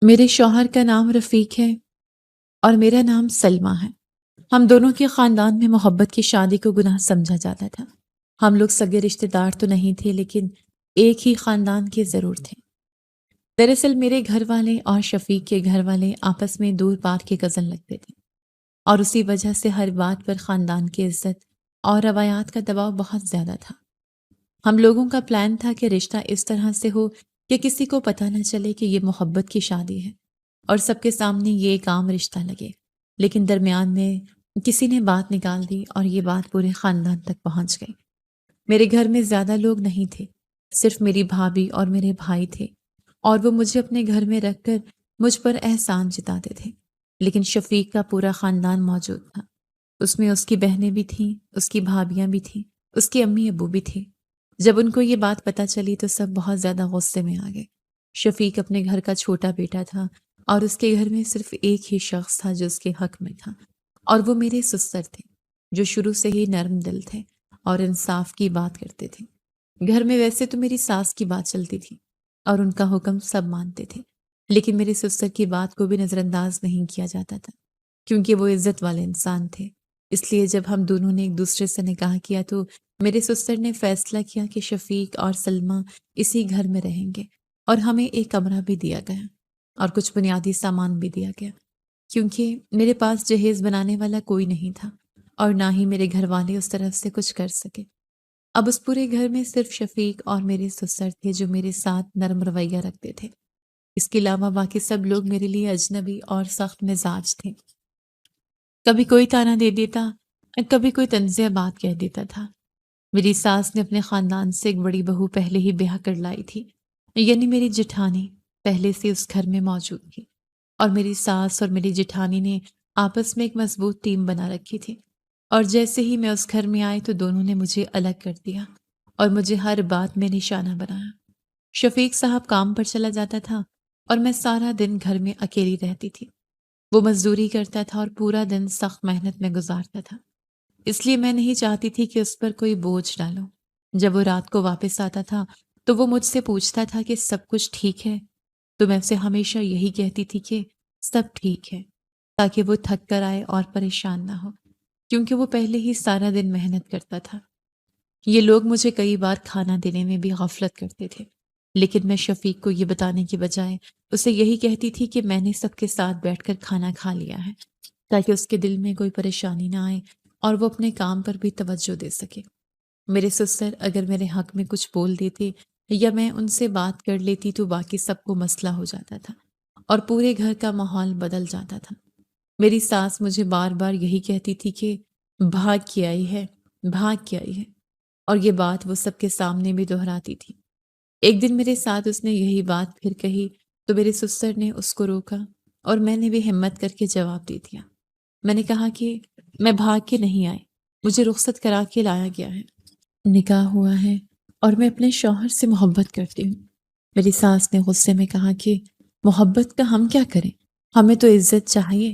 میرے شوہر کا نام رفیق ہے اور میرا نام سلمیٰ ہے۔ ہم دونوں کے خاندان میں محبت کی شادی کو گناہ سمجھا جاتا تھا۔ ہم لوگ سگے رشتہ دار تو نہیں تھے لیکن ایک ہی خاندان کے ضرور تھے۔ دراصل میرے گھر والے اور شفیق کے گھر والے آپس میں دور پار کے کزن لگتے تھے اور اسی وجہ سے ہر بات پر خاندان کی عزت اور روایات کا دباؤ بہت زیادہ تھا۔ ہم لوگوں کا پلان تھا کہ رشتہ اس طرح سے ہو کہ کسی کو پتہ نہ چلے کہ یہ محبت کی شادی ہے اور سب کے سامنے یہ ایک عام رشتہ لگے، لیکن درمیان میں کسی نے بات نکال دی اور یہ بات پورے خاندان تک پہنچ گئی۔ میرے گھر میں زیادہ لوگ نہیں تھے، صرف میری بھابھی اور میرے بھائی تھے اور وہ مجھے اپنے گھر میں رکھ کر مجھ پر احسان جتاتے تھے، لیکن شفیق کا پورا خاندان موجود تھا۔ اس میں اس کی بہنیں بھی تھیں، اس کی بھابیاں بھی تھیں، اس کی امی ابو بھی تھے۔ جب ان کو یہ بات پتہ چلی تو سب بہت زیادہ غصے میں آ گئے۔ شفیق اپنے گھر کا چھوٹا بیٹا تھا اور اس کے گھر میں صرف ایک ہی شخص تھا جو اس کے حق میں تھا، اور وہ میرے سسر تھے جو شروع سے ہی نرم دل تھے اور انصاف کی بات کرتے تھے۔ گھر میں ویسے تو میری ساس کی بات چلتی تھی اور ان کا حکم سب مانتے تھے، لیکن میرے سسر کی بات کو بھی نظر انداز نہیں کیا جاتا تھا کیونکہ وہ عزت والے انسان تھے۔ اس لیے جب ہم دونوں نے ایک دوسرے سے نکاح کیا تو میرے سسر نے فیصلہ کیا کہ شفیق اور سلمیٰ اسی گھر میں رہیں گے اور ہمیں ایک کمرہ بھی دیا گیا اور کچھ بنیادی سامان بھی دیا گیا کیونکہ میرے پاس جہیز بنانے والا کوئی نہیں تھا اور نہ ہی میرے گھر والے اس طرف سے کچھ کر سکے۔ اب اس پورے گھر میں صرف شفیق اور میرے سسر تھے جو میرے ساتھ نرم رویہ رکھتے تھے۔ اس کے علاوہ باقی سب لوگ میرے لیے اجنبی اور سخت مزاج تھے۔ کبھی کوئی طعنہ دے دیتا، کبھی کوئی طنزیہ بات کہہ دیتا تھا۔ میری ساس نے اپنے خاندان سے ایک بڑی بہو پہلے ہی بیاہ کر لائی تھی، یعنی میری جٹھانی پہلے سے اس گھر میں موجود تھی، اور میری ساس اور میری جٹھانی نے آپس میں ایک مضبوط ٹیم بنا رکھی تھی، اور جیسے ہی میں اس گھر میں آئی تو دونوں نے مجھے الگ کر دیا اور مجھے ہر بات میں نشانہ بنایا۔ شفیق صاحب کام پر چلا جاتا تھا اور میں سارا دن گھر میں اکیلی رہتی تھی۔ وہ مزدوری کرتا تھا اور پورا دن سخت محنت میں گزارتا تھا، اس لیے میں نہیں چاہتی تھی کہ اس پر کوئی بوجھ ڈالوں۔ جب وہ رات کو واپس آتا تھا تو وہ مجھ سے پوچھتا تھا کہ سب کچھ ٹھیک ہے، تو میں اسے ہمیشہ یہی کہتی تھی کہ سب ٹھیک ہے، تاکہ وہ تھک کر آئے اور پریشان نہ ہو، کیونکہ وہ پہلے ہی سارا دن محنت کرتا تھا۔ یہ لوگ مجھے کئی بار کھانا دینے میں بھی غفلت کرتے تھے، لیکن میں شفیق کو یہ بتانے کی بجائے اسے یہی کہتی تھی کہ میں نے سب کے ساتھ بیٹھ کر کھانا کھا لیا ہے، تاکہ اس کے دل میں کوئی پریشانی نہ آئے اور وہ اپنے کام پر بھی توجہ دے سکے۔ میرے سسر اگر میرے حق میں کچھ بول دیتے یا میں ان سے بات کر لیتی تو باقی سب کو مسئلہ ہو جاتا تھا اور پورے گھر کا ماحول بدل جاتا تھا۔ میری ساس مجھے بار بار یہی کہتی تھی کہ بھاگ کے آئی ہے، بھاگ کے آئی ہے، اور یہ بات وہ سب کے سامنے بھی دہراتی تھی۔ ایک دن میرے ساتھ اس نے یہی بات پھر کہی تو میرے سسر نے اس کو روکا اور میں نے بھی ہمت کر کے جواب دے دیا۔ میں نے کہا کہ میں بھاگ کے نہیں آئی، مجھے رخصت کرا کے لایا گیا ہے، نکاح ہوا ہے اور میں اپنے شوہر سے محبت کرتی ہوں۔ میری ساس نے غصے میں کہا کہ محبت کا ہم کیا کریں، ہمیں تو عزت چاہیے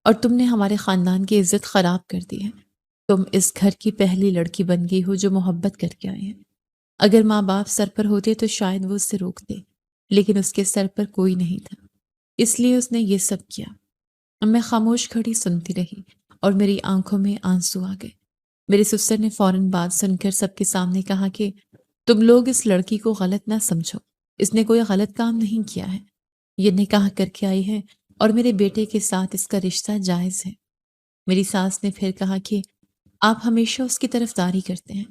اور تم نے ہمارے خاندان کی عزت خراب کر دی ہے۔ تم اس گھر کی پہلی لڑکی بن گئی ہو جو محبت کر کے آئی ہے۔ اگر ماں باپ سر پر ہوتے تو شاید وہ اسے روکتے، لیکن اس کے سر پر کوئی نہیں تھا، اس لیے اس نے یہ سب کیا۔ میں خاموش کھڑی سنتی رہی اور میری آنکھوں میں آنسو آ گئے۔ میرے سسر نے فوراً بات سن کر سب کے سامنے کہا کہ تم لوگ اس لڑکی کو غلط نہ سمجھو، اس نے کوئی غلط کام نہیں کیا ہے، یہ نکاح کر کے آئی ہے اور میرے بیٹے کے ساتھ اس کا رشتہ جائز ہے۔ میری ساس نے پھر کہا کہ آپ ہمیشہ اس کی طرفداری کرتے ہیں،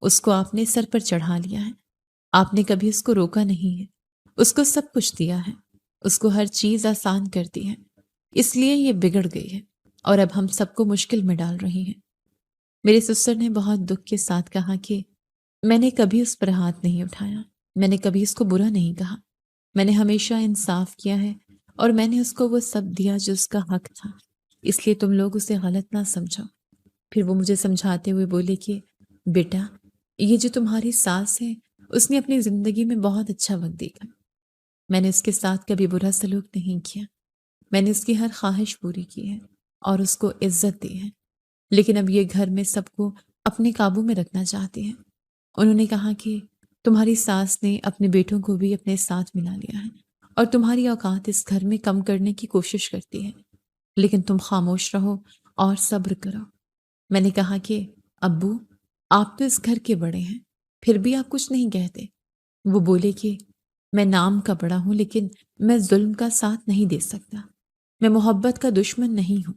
اس کو آپ نے سر پر چڑھا لیا ہے، آپ نے کبھی اس کو روکا نہیں ہے، اس کو سب کچھ دیا ہے، اس کو ہر چیز آسان کر دی ہے، اس لیے یہ بگڑ گئی ہے اور اب ہم سب کو مشکل میں ڈال رہی ہیں۔ میرے سسر نے بہت دکھ کے ساتھ کہا کہ میں نے کبھی اس پر ہاتھ نہیں اٹھایا، میں نے کبھی اس کو برا نہیں کہا، میں نے ہمیشہ انصاف کیا ہے اور میں نے اس کو وہ سب دیا جو اس کا حق تھا، اس لیے تم لوگ اسے غلط نہ سمجھو۔ پھر وہ مجھے سمجھاتے ہوئے بولے کہ بیٹا، یہ جو تمہاری ساس ہے اس نے اپنی زندگی میں بہت اچھا وقت دیکھا، میں نے اس کے ساتھ کبھی برا سلوک نہیں کیا، میں نے اس کی ہر خواہش پوری کی ہے اور اس کو عزت دی ہے، لیکن اب یہ گھر میں سب کو اپنے قابو میں رکھنا چاہتی ہیں۔ انہوں نے کہا کہ تمہاری ساس نے اپنے بیٹوں کو بھی اپنے ساتھ ملا لیا ہے اور تمہاری اوقات اس گھر میں کم کرنے کی کوشش کرتی ہے، لیکن تم خاموش رہو اور صبر کرو۔ میں نے کہا کہ ابو، آپ تو اس گھر کے بڑے ہیں، پھر بھی آپ کچھ نہیں کہتے۔ وہ بولے کہ میں نام کا بڑا ہوں، لیکن میں ظلم کا ساتھ نہیں دے سکتا۔ میں محبت کا دشمن نہیں ہوں۔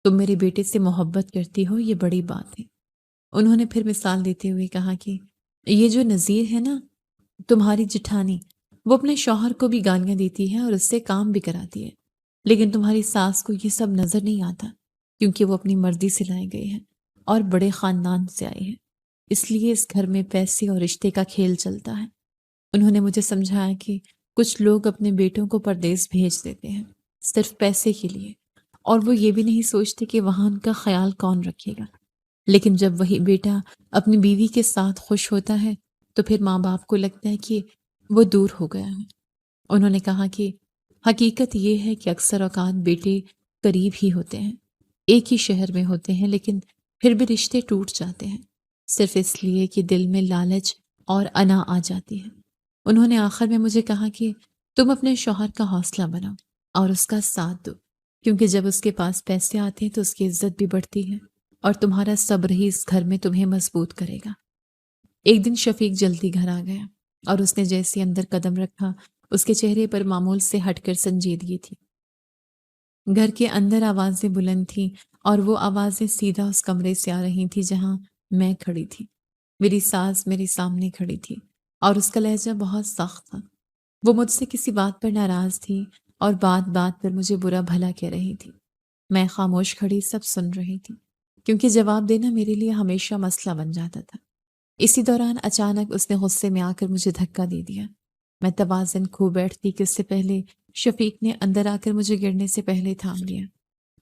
تم میرے بیٹے سے محبت کرتی ہو، یہ بڑی بات ہے۔ انہوں نے پھر مثال دیتے ہوئے کہا کہ یہ جو نذیر ہے نا، تمہاری جٹھانی، وہ اپنے شوہر کو بھی گالیاں دیتی ہے اور اس سے کام بھی کراتی ہے، لیکن تمہاری ساس کو یہ سب نظر نہیں آتا، کیونکہ وہ اپنی مرضی سے لائے گئے ہیں اور بڑے خاندان سے آئے ہیں، اس لیے اس گھر میں پیسے اور رشتے کا کھیل چلتا ہے۔ انہوں نے مجھے سمجھایا کہ کچھ لوگ اپنے بیٹوں کو پردیس بھیج دیتے ہیں صرف پیسے کے لیے، اور وہ یہ بھی نہیں سوچتے کہ وہاں ان کا خیال کون رکھے گا۔ لیکن جب وہی بیٹا اپنی بیوی کے ساتھ خوش ہوتا ہے تو پھر ماں باپ کو لگتا ہے کہ وہ دور ہو گیا ہے۔ انہوں نے کہا کہ حقیقت یہ ہے کہ اکثر اوقات بیٹے قریب ہی ہوتے ہیں، ایک ہی شہر میں ہوتے ہیں، لیکن پھر بھی رشتے ٹوٹ جاتے ہیں صرف اس لیے کہ دل میں لالچ اور انا آ جاتی ہے۔ انہوں نے آخر میں مجھے کہا کہ تم اپنے شوہر کا حوصلہ بناؤ اور اس کا ساتھ دو، کیونکہ جب اس کے پاس پیسے آتے ہیں تو اس کی عزت بھی بڑھتی ہے، اور تمہارا صبر ہی اس گھر میں تمہیں مضبوط کرے گا۔ ایک دن شفیق جلدی گھر آ گیا، اور اس نے جیسے اندر قدم رکھا اس کے چہرے پر معمول سے ہٹ کر سنجیدگی تھی۔ گھر کے اندر آوازیں بلند تھیں، اور وہ آوازیں سیدھا اس کمرے سے آ رہی تھیں جہاں میں کھڑی تھی۔ میری ساس میرے سامنے کھڑی تھی اور اس کا لہجہ بہت سخت تھا۔ وہ مجھ سے کسی بات پر ناراض تھی اور بات بات پر مجھے برا بھلا کہہ رہی تھی۔ میں خاموش کھڑی سب سن رہی تھی، کیونکہ جواب دینا میرے لیے ہمیشہ مسئلہ بن جاتا تھا۔ اسی دوران اچانک اس نے غصے میں آ کر مجھے دھکا دے دیا۔ میں توازن کھو بیٹھتی کہ اس سے پہلے شفیق نے اندر آ کر مجھے گرنے سے پہلے تھام لیا۔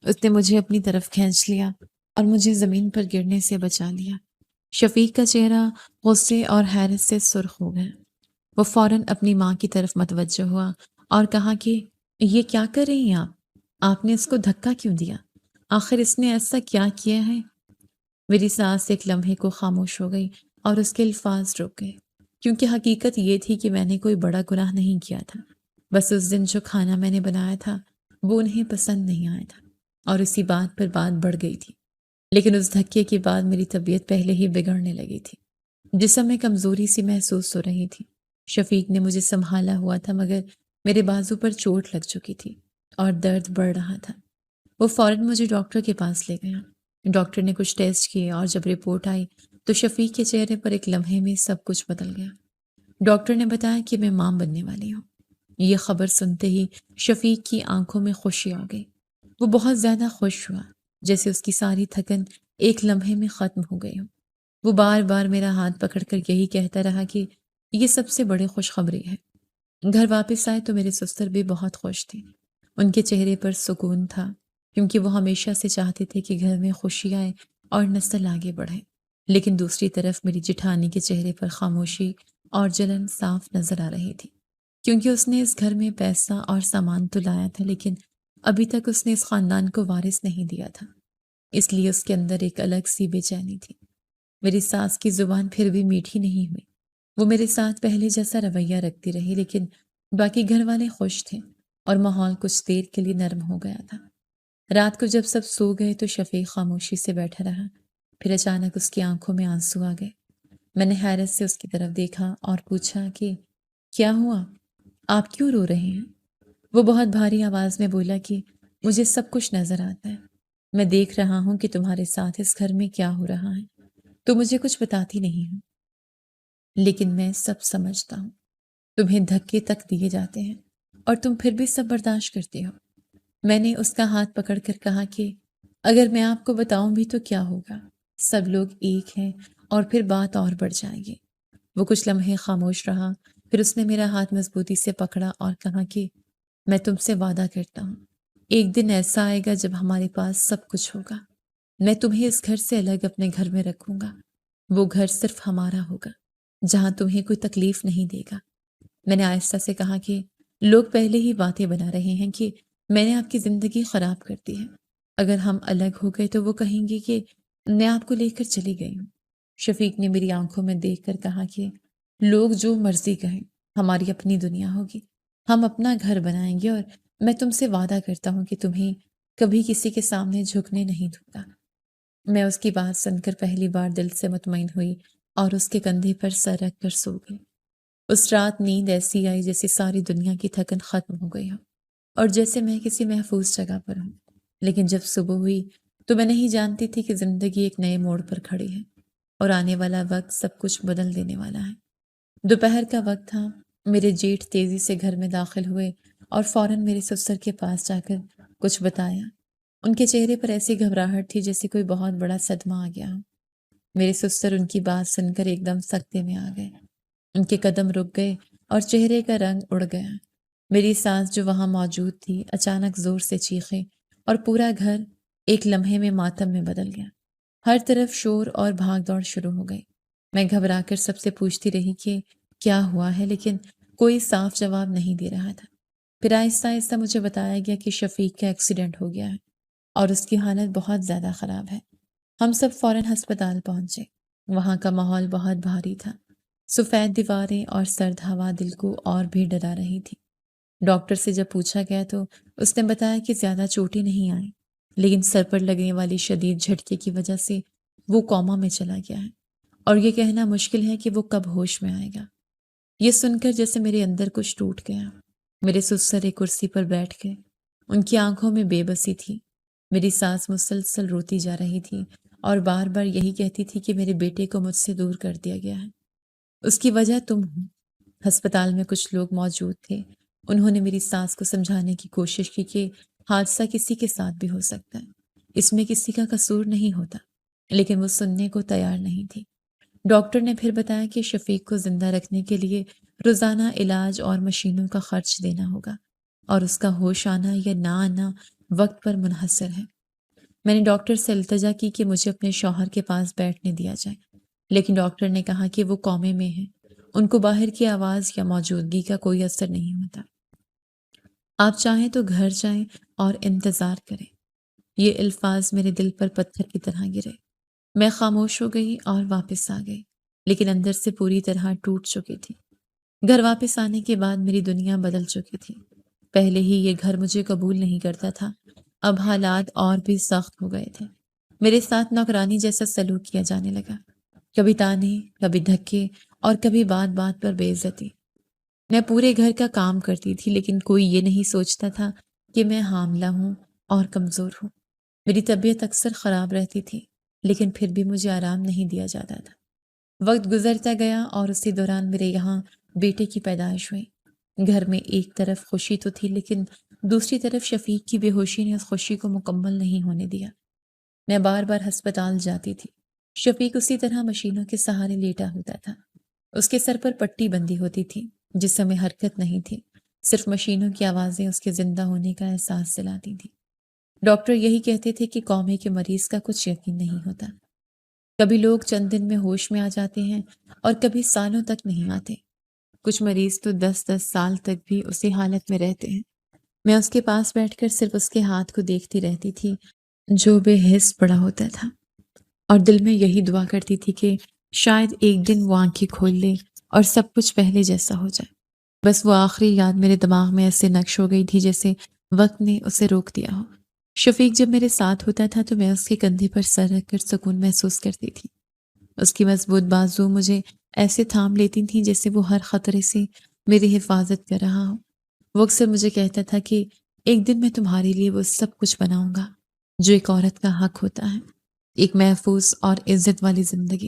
اس نے مجھے اپنی طرف کھینچ لیا اور مجھے زمین پر گرنے سے بچا لیا۔ شفیق کا چہرہ غصے اور حیرت سے سرخ ہو گیا۔ وہ فوراً اپنی ماں کی طرف متوجہ ہوا اور کہا کہ یہ کیا کر رہی ہیں آپ نے اس کو دھکا کیوں دیا؟ آخر اس نے ایسا کیا کیا ہے؟ میری سانس ایک لمحے کو خاموش ہو گئی اور اس کے الفاظ رک گئے، کیونکہ حقیقت یہ تھی کہ میں نے کوئی بڑا گناہ نہیں کیا تھا۔ بس اس دن جو کھانا میں نے بنایا تھا وہ انہیں پسند نہیں آیا تھا، اور اسی بات پر بات بڑھ گئی تھی۔ لیکن اس دھکے کے بعد میری طبیعت پہلے ہی بگڑنے لگی تھی، جسم میں کمزوری سی محسوس ہو رہی تھی۔ شفیق نے مجھے سنبھالا ہوا تھا، مگر میرے بازو پر چوٹ لگ چکی تھی اور درد بڑھ رہا تھا۔ وہ فوراً مجھے ڈاکٹر کے پاس لے گیا۔ ڈاکٹر نے کچھ ٹیسٹ کیے اور جب رپورٹ آئی تو شفیق کے چہرے پر ایک لمحے میں سب کچھ بدل گیا۔ ڈاکٹر نے بتایا کہ میں ماں بننے والی ہوں۔ یہ خبر سنتے ہی شفیق کی آنکھوں میں خوشی آ گئی۔ وہ بہت زیادہ خوش ہوا، جیسے اس کی ساری تھکن ایک لمحے میں ختم ہو گئی ہو۔ وہ بار بار میرا ہاتھ پکڑ کر یہی کہتا رہا کہ یہ سب سے بڑی خوشخبری ہے۔ گھر واپس آئے تو میرے سسر بھی بہت خوش تھے۔ ان کے چہرے پر سکون تھا، کیونکہ وہ ہمیشہ سے چاہتے تھے کہ گھر میں خوشی آئے اور نسل آگے بڑھے۔ لیکن دوسری طرف میری جٹھانی کے چہرے پر خاموشی اور جلن صاف نظر آ رہی تھی، کیونکہ اس نے اس گھر میں پیسہ اور سامان تو لایا تھا، لیکن ابھی تک اس نے اس خاندان کو وارث نہیں دیا تھا، اس لیے اس کے اندر ایک الگ سی بے چینی تھی۔ میری ساس کی زبان پھر بھی میٹھی نہیں ہوئی۔ وہ میرے ساتھ پہلے جیسا رویہ رکھتی رہی، لیکن باقی گھر والے خوش تھے اور ماحول کچھ دیر کے لیے نرم ہو گیا تھا۔ رات کو جب سب سو گئے تو شفیق خاموشی سے بیٹھا رہا، پھر اچانک اس کی آنکھوں میں آنسو آ گئے۔ میں نے حیرت سے اس کی طرف دیکھا اور پوچھا کہ کیا ہوا؟ آپ کیوں رو رہے ہیں؟ وہ بہت بھاری آواز میں بولا کہ مجھے سب کچھ نظر آتا ہے۔ میں دیکھ رہا ہوں کہ تمہارے ساتھ اس گھر میں کیا ہو رہا ہے۔ تو مجھے کچھ بتاتی نہیں ہوں، لیکن میں سب سمجھتا ہوں۔ تمہیں دھکے تک دیے جاتے ہیں اور تم پھر بھی سب برداشت کرتے ہو۔ میں نے اس کا ہاتھ پکڑ کر کہا کہ اگر میں آپ کو بتاؤں بھی تو کیا ہوگا؟ سب لوگ ایک ہیں اور پھر بات اور بڑھ جائے گی۔ وہ کچھ لمحے خاموش رہا، پھر اس نے میرا ہاتھ مضبوطی سے پکڑا اور کہا کہ میں تم سے وعدہ کرتا ہوں، ایک دن ایسا آئے گا جب ہمارے پاس سب کچھ ہوگا۔ میں تمہیں اس گھر سے الگ اپنے گھر میں رکھوں گا۔ وہ گھر صرف ہمارا ہوگا، جہاں تمہیں کوئی تکلیف نہیں دے گا۔ میں نے آہستہ سے کہا کہ لوگ پہلے ہی باتیں بنا رہے ہیں کہ میں نے آپ کی زندگی خراب کر دی ہے۔ اگر ہم الگ ہو گئے تو وہ کہیں گے کہ میں آپ کو لے کر چلی گئی ہوں۔ شفیق نے میری آنکھوں میں دیکھ کر کہا کہ لوگ جو مرضی کہیں، ہماری اپنی دنیا ہوگی، ہم اپنا گھر بنائیں گے اور میں تم سے وعدہ کرتا ہوں کہ تمہیں کبھی کسی کے سامنے جھکنے نہیں دوں گا۔ میں اس کی بات سن کر پہلی بار دل سے مطمئن ہوئی اور اس کے کندھے پر سر رکھ کر سو گئی۔ اس رات نیند ایسی آئی جیسے ساری دنیا کی تھکن ختم ہو گئی ہو اور جیسے میں کسی محفوظ جگہ پر ہوں۔ لیکن جب صبح ہوئی تو میں نہیں جانتی تھی کہ زندگی ایک نئے موڑ پر کھڑی ہے اور آنے والا وقت سب کچھ بدل دینے والا ہے۔ دوپہر کا وقت تھا۔ میرے جیٹھ تیزی سے گھر میں داخل ہوئے اور فوراً میرے سسر کے پاس جا کر کچھ بتایا۔ ان کے چہرے پر ایسی گھبراہٹ تھی جیسے کوئی بہت بڑا صدمہ آ گیا ہو۔ میرے سسر ان کی بات سن کر ایک دم سکتے میں آ گئے۔ ان کے قدم رک گئے اور چہرے کا رنگ اڑ گیا۔ میری ساس جو وہاں موجود تھی اچانک زور سے چیخے اور پورا گھر ایک لمحے میں ماتم میں بدل گیا۔ ہر طرف شور اور بھاگ دوڑ شروع ہو گئی۔ میں گھبرا کر سب سے پوچھتی رہی کہ کیا ہوا ہے، لیکن کوئی صاف جواب نہیں دے رہا تھا۔ پھر آہستہ آہستہ مجھے بتایا گیا کہ شفیق کا ایکسیڈنٹ ہو گیا ہے اور اس کی حالت بہت زیادہ خراب ہے۔ ہم سب فوراً ہسپتال پہنچے۔ وہاں کا ماحول بہت بھاری تھا۔ سفید دیواریں اور سرد ہوا دل کو اور بھی ڈرا رہی تھی۔ ڈاکٹر سے جب پوچھا گیا تو اس نے بتایا کہ زیادہ چوٹیں نہیں آئیں، لیکن سر پر لگنے والی شدید جھٹکے کی وجہ سے وہ کوما میں چلا گیا ہے اور یہ کہنا مشکل ہے کہ وہ کب ہوش میں آئے گا۔ یہ سن کر جیسے میرے اندر کچھ ٹوٹ گیا۔ میرے سسر ایک کرسی پر بیٹھ گئے۔ ان کی آنکھوں میں بے بسی تھی۔ میری ساس مسلسل روتی جا رہی تھی اور بار بار یہی کہتی تھی کہ میرے بیٹے کو مجھ سے دور کر دیا گیا ہے۔ اس کی وجہ تم ہو۔ ہسپتال میں کچھ لوگ موجود تھے۔ انہوں نے میری ساس کو سمجھانے کی کوشش کی کہ حادثہ کسی کے ساتھ بھی ہو سکتا ہے، اس میں کسی کا قصور نہیں ہوتا، لیکن وہ سننے کو تیار نہیں تھی۔ ڈاکٹر نے پھر بتایا کہ شفیق کو زندہ رکھنے کے لیے روزانہ علاج اور مشینوں کا خرچ دینا ہوگا اور اس کا ہوش آنا یا نہ آنا وقت پر منحصر ہے۔ میں نے ڈاکٹر سے التجا کی کہ مجھے اپنے شوہر کے پاس بیٹھنے دیا جائے، لیکن ڈاکٹر نے کہا کہ وہ کومے میں ہیں، ان کو باہر کی آواز یا موجودگی کا کوئی اثر نہیں ہوتا۔ آپ چاہیں تو گھر جائیں اور انتظار کریں۔ یہ الفاظ میرے دل پر پتھر کی طرح گرے۔ میں خاموش ہو گئی اور واپس آ گئی، لیکن اندر سے پوری طرح ٹوٹ چکی تھی۔ گھر واپس آنے کے بعد میری دنیا بدل چکی تھی۔ پہلے ہی یہ گھر مجھے قبول نہیں کرتا تھا، اب حالات اور بھی سخت ہو گئے تھے۔ میرے ساتھ نوکرانی جیسا سلوک کیا جانے لگا، کبھی تانے، کبھی دھکے اور کبھی بات بات پر بے عزتی۔ میں پورے گھر کا کام کرتی تھی، لیکن کوئی یہ نہیں سوچتا تھا کہ میں حاملہ ہوں اور کمزور ہوں۔ میری طبیعت اکثر خراب رہتی تھی، لیکن پھر بھی مجھے آرام نہیں دیا جاتا تھا۔ وقت گزرتا گیا اور اسی دوران میرے یہاں بیٹے کی پیدائش ہوئی۔ گھر میں ایک طرف خوشی تو تھی، لیکن دوسری طرف شفیق کی بے ہوشی نے اس خوشی کو مکمل نہیں ہونے دیا۔ میں بار بار ہسپتال جاتی تھی۔ شفیق اسی طرح مشینوں کے سہارے لیٹا ہوتا تھا۔ اس کے سر پر پٹی بندھی ہوتی تھی، جسم میں حرکت نہیں تھی، صرف مشینوں کی آوازیں اس کے زندہ ہونے کا احساس دلاتی تھیں۔ ڈاکٹر یہی کہتے تھے کہ کومے کے مریض کا کچھ یقین نہیں ہوتا۔ کبھی لوگ چند دن میں ہوش میں آ جاتے ہیں اور کبھی سالوں تک نہیں آتے۔ کچھ مریض تو 10 سال تک بھی اسی حالت میں رہتے ہیں۔ میں اس کے پاس بیٹھ کر صرف اس کے ہاتھ کو دیکھتی رہتی تھی جو بے حس پڑا ہوتا تھا، اور دل میں یہی دعا کرتی تھی کہ شاید ایک دن وہ آنکھیں کھول لے اور سب کچھ پہلے جیسا ہو جائے۔ بس وہ آخری یاد میرے دماغ میں ایسے نقش ہو گئی تھی جیسے وقت نے اسے روک دیا ہو۔ شفیق جب میرے ساتھ ہوتا تھا تو میں اس کے کندھے پر سر رکھ کر سکون محسوس کرتی تھی۔ اس کی مضبوط بازو مجھے ایسے تھام لیتی تھیں جیسے وہ ہر خطرے سے میری حفاظت کر رہا ہو۔ وہ اکثر مجھے کہتا تھا کہ ایک دن میں تمہارے لیے وہ سب کچھ بناؤں گا جو ایک عورت کا حق ہوتا ہے، ایک محفوظ اور عزت والی زندگی۔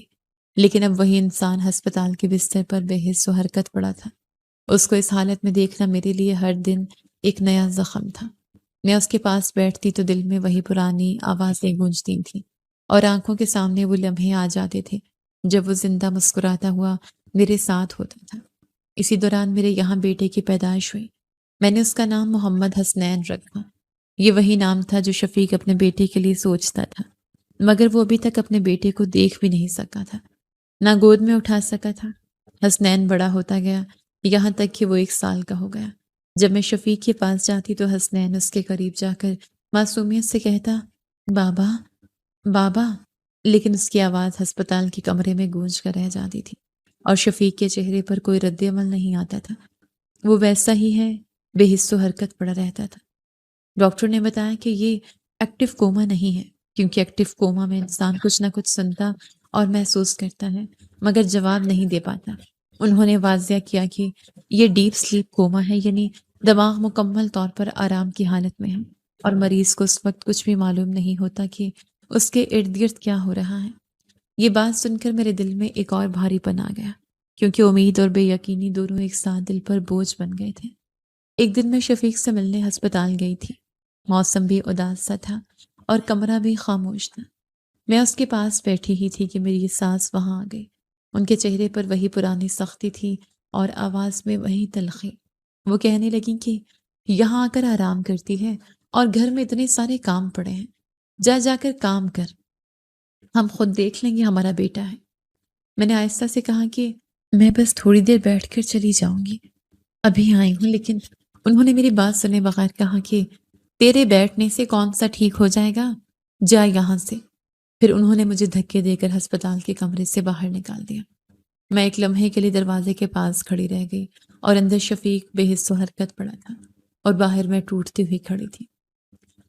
لیکن اب وہی انسان ہسپتال کے بستر پر بے حس و حرکت پڑا تھا۔ اس کو اس حالت میں دیکھنا میرے لیے ہر دن ایک نیا زخم تھا۔ میں اس کے پاس بیٹھتی تو دل میں وہی پرانی آوازیں گونجتی تھیں اور آنکھوں کے سامنے وہ لمحے آ جاتے تھے جب وہ زندہ مسکراتا ہوا میرے ساتھ ہوتا تھا۔ اسی دوران میرے یہاں بیٹے کی پیدائش ہوئی۔ میں نے اس کا نام محمد حسنین رکھا۔ یہ وہی نام تھا جو شفیق اپنے بیٹے کے لیے سوچتا تھا، مگر وہ ابھی تک اپنے بیٹے کو دیکھ بھی نہیں سکا تھا، نہ گود میں اٹھا سکا تھا۔ حسنین بڑا ہوتا گیا، یہاں تک کہ وہ 1 سال کا ہو گیا۔ جب میں شفیق کے پاس جاتی تو حسنین اس کے قریب جا کر معصومیت سے کہتا، بابا بابا، لیکن اس کی آواز ہسپتال کے کمرے میں گونج کر رہ جاتی تھی اور شفیق کے چہرے پر کوئی رد عمل نہیں آتا تھا۔ وہ ویسا ہی ہے بے حس و حرکت پڑا رہتا تھا۔ ڈاکٹر نے بتایا کہ یہ ایکٹیو کوما نہیں ہے، کیونکہ ایکٹیو کوما میں انسان کچھ نہ کچھ سنتا اور محسوس کرتا ہے مگر جواب نہیں دے پاتا۔ انہوں نے واضح کیا کہ یہ ڈیپ سلیپ کوما ہے، یعنی دماغ مکمل طور پر آرام کی حالت میں ہے اور مریض کو اس وقت کچھ بھی معلوم نہیں ہوتا کہ اس کے ارد گرد کیا ہو رہا ہے۔ یہ بات سن کر میرے دل میں ایک اور بھاری پن آ گیا، کیونکہ امید اور بے یقینی دونوں ایک ساتھ دل پر بوجھ بن گئے تھے۔ ایک دن میں شفیق سے ملنے ہسپتال گئی تھی۔ موسم بھی اداس سا تھا اور کمرہ بھی خاموش تھا۔ میں اس کے پاس بیٹھی ہی تھی کہ میری سانس وہاں آ گئی۔ ان کے چہرے پر وہی پرانی سختی تھی اور آواز میں وہی تلخی۔ وہ کہنے لگیں کہ یہاں آ کر آرام کرتی ہے اور گھر میں اتنے سارے کام پڑے ہیں، جا جا کر کام کر، ہم خود دیکھ لیں گے، ہمارا بیٹا ہے۔ میں نے آہستہ سے کہا کہ میں بس تھوڑی دیر بیٹھ کر چلی جاؤں گی، ابھی آئی ہوں۔ لیکن انہوں نے میری بات سنے بغیر کہا کہ تیرے بیٹھنے سے کون سا ٹھیک ہو جائے گا، جا یہاں سے۔ پھر انہوں نے مجھے دھکے دے کر ہسپتال کے کمرے سے باہر نکال دیا۔ میں ایک لمحے کے لیے دروازے کے پاس کھڑی رہ گئی اور اندر شفیق بے حس و حرکت پڑا تھا اور باہر میں ٹوٹتی ہوئی کھڑی تھی۔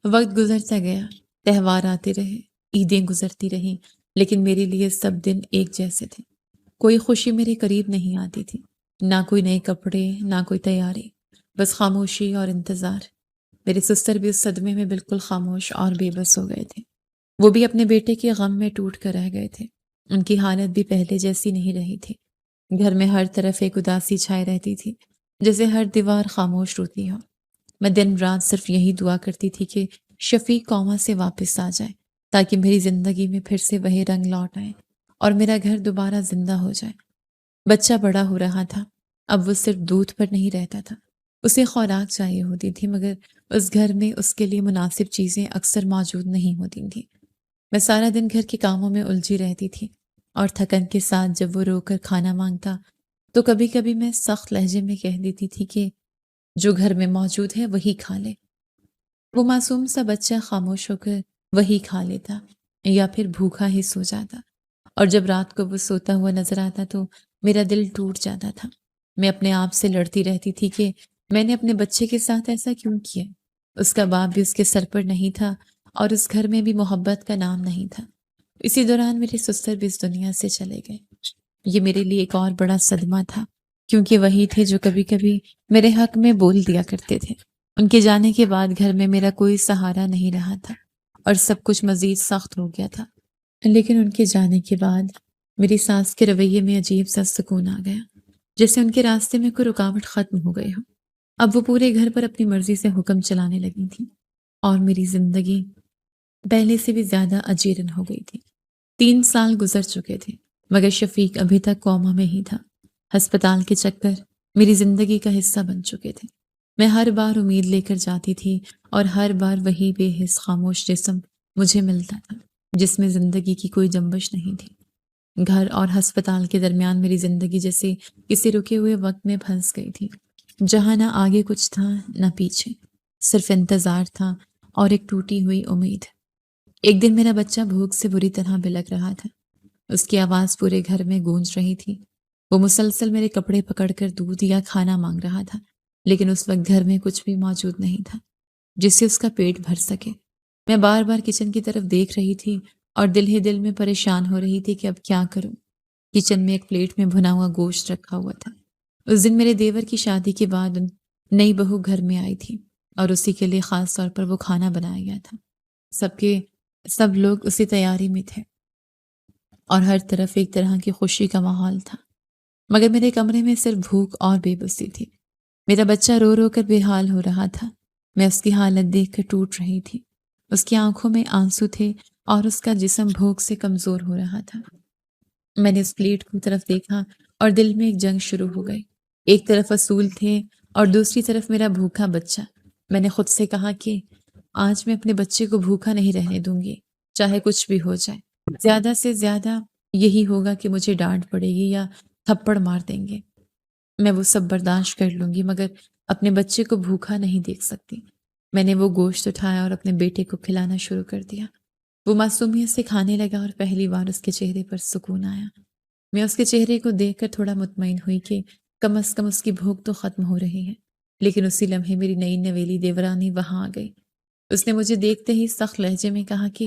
وقت گزرتا گیا، تہوار آتے رہے، عیدیں گزرتی رہیں، لیکن میرے لیے سب دن ایک جیسے تھے۔ کوئی خوشی میرے قریب نہیں آتی تھی، نہ کوئی نئے کپڑے، نہ کوئی تیاری، بس خاموشی اور انتظار۔ میرے سسر بھی اس صدمے میں بالکل خاموش اور بے بس ہو گئے تھے۔ وہ بھی اپنے بیٹے کے غم میں ٹوٹ کر رہ گئے تھے۔ ان کی حالت بھی پہلے جیسی نہیں رہی تھی۔ گھر میں ہر طرف ایک اداسی چھائے رہتی تھی، جیسے ہر دیوار خاموش روتی ہو۔ میں دن رات صرف یہی دعا کرتی تھی کہ شفیق کوما سے واپس آ جائے، تاکہ میری زندگی میں پھر سے وہی رنگ لوٹ آئے اور میرا گھر دوبارہ زندہ ہو جائے۔ بچہ بڑا ہو رہا تھا، اب وہ صرف دودھ پر نہیں رہتا تھا، اسے خوراک چاہیے ہوتی تھی، مگر اس گھر میں اس کے لیے مناسب چیزیں اکثر موجود نہیں ہوتی تھیں۔ میں سارا دن گھر کے کاموں میں الجھی رہتی تھی اور تھکن کے ساتھ جب وہ رو کر کھانا مانگتا تو کبھی کبھی میں سخت لہجے میں کہہ دیتی تھی کہ جو گھر میں موجود ہے وہی کھا لے۔ وہ معصوم سا بچہ خاموش ہو کر وہی کھا لیتا یا پھر بھوکا ہی سو جاتا، اور جب رات کو وہ سوتا ہوا نظر آتا تو میرا دل ٹوٹ جاتا تھا۔ میں اپنے آپ سے لڑتی رہتی تھی کہ میں نے اپنے بچے کے ساتھ ایسا کیوں کیا۔ اس کا باپ بھی اس کے سر پر نہیں تھا اور اس گھر میں بھی محبت کا نام نہیں تھا۔ اسی دوران میرے سسر بھی اس دنیا سے چلے گئے۔ یہ میرے لیے ایک اور بڑا صدمہ تھا، کیونکہ وہی تھے جو کبھی کبھی میرے حق میں بول دیا کرتے تھے۔ ان کے جانے کے بعد گھر میں میرا کوئی سہارا نہیں رہا تھا اور سب کچھ مزید سخت ہو گیا تھا۔ لیکن ان کے جانے کے بعد میری ساس کے رویے میں عجیب سا سکون آ گیا، جیسے ان کے راستے میں کوئی رکاوٹ ختم ہو گئی ہو۔ اب وہ پورے گھر پر اپنی مرضی سے حکم چلانے لگی تھی اور میری زندگی پہلے سے بھی زیادہ اجیرن ہو گئی تھی۔ 3 سال گزر چکے تھے مگر شفیق ابھی تک کوما میں ہی تھا۔ ہسپتال کے چکر میری زندگی کا حصہ بن چکے تھے۔ میں ہر بار امید لے کر جاتی تھی اور ہر بار وہی بے حس خاموش جسم مجھے ملتا تھا جس میں زندگی کی کوئی جنبش نہیں تھی۔ گھر اور ہسپتال کے درمیان میری زندگی جیسے کسی رکے ہوئے وقت میں پھنس گئی تھی، جہاں نہ آگے کچھ تھا نہ پیچھے، صرف انتظار تھا اور ایک ٹوٹی ہوئی امید۔ ایک دن میرا بچہ بھوک سے بری طرح بلک رہا تھا۔ اس کی آواز پورے گھر میں گونج رہی تھی۔ وہ مسلسل میرے کپڑے پکڑ کر دودھ یا کھانا مانگ رہا تھا، لیکن اس وقت گھر میں کچھ بھی موجود نہیں تھا جس سے اس کا پیٹ بھر سکے۔ میں بار بار کچن کی طرف دیکھ رہی تھی اور دل ہی دل میں پریشان ہو رہی تھی کہ اب کیا کروں۔ کچن میں ایک پلیٹ میں بھنا ہوا گوشت رکھا ہوا تھا۔ اس دن میرے دیور کی شادی کے بعد نئی بہو گھر میں آئی تھی اور اسی کے لیے خاص طور پر وہ کھانا بنایا گیا تھا۔ سب لوگ اسی تیاری میں تھے اور ہر طرف ایک طرح کی خوشی کا ماحول تھا، مگر میرے کمرے میں صرف بھوک اور بے بسی تھی۔ میرا بچہ رو رو کر بے حال ہو رہا تھا۔ میں اس کی حالت دیکھ کر ٹوٹ رہی تھی۔ اس کی آنکھوں میں آنسو تھے اور اس کا جسم بھوک سے کمزور ہو رہا تھا۔ میں نے اس پلیٹ کی طرف دیکھا اور دل میں ایک جنگ شروع ہو گئی۔ ایک طرف اصول تھے اور دوسری طرف میرا بھوکا بچہ۔ میں نے خود سے کہا کہ آج میں اپنے بچے کو بھوکا نہیں رہنے دوں گی، چاہے کچھ بھی ہو جائے۔ زیادہ سے زیادہ یہی ہوگا کہ مجھے ڈانٹ پڑے گی یا تھپڑ مار دیں گے۔ میں وہ سب برداشت کر لوں گی مگر اپنے بچے کو بھوکا نہیں دیکھ سکتی۔ میں نے وہ گوشت اٹھایا اور اپنے بیٹے کو کھلانا شروع کر دیا۔ وہ معصومیت سے کھانے لگا اور پہلی بار اس کے چہرے پر سکون آیا۔ میں اس کے چہرے کو دیکھ کر تھوڑا مطمئن ہوئی کہ کم از کم اس کی بھوک تو ختم ہو رہی ہے، لیکن اسی لمحے میری نئی نویلی دیورانی وہاں آ گئی۔ اس نے مجھے دیکھتے ہی سخت لہجے میں کہا کہ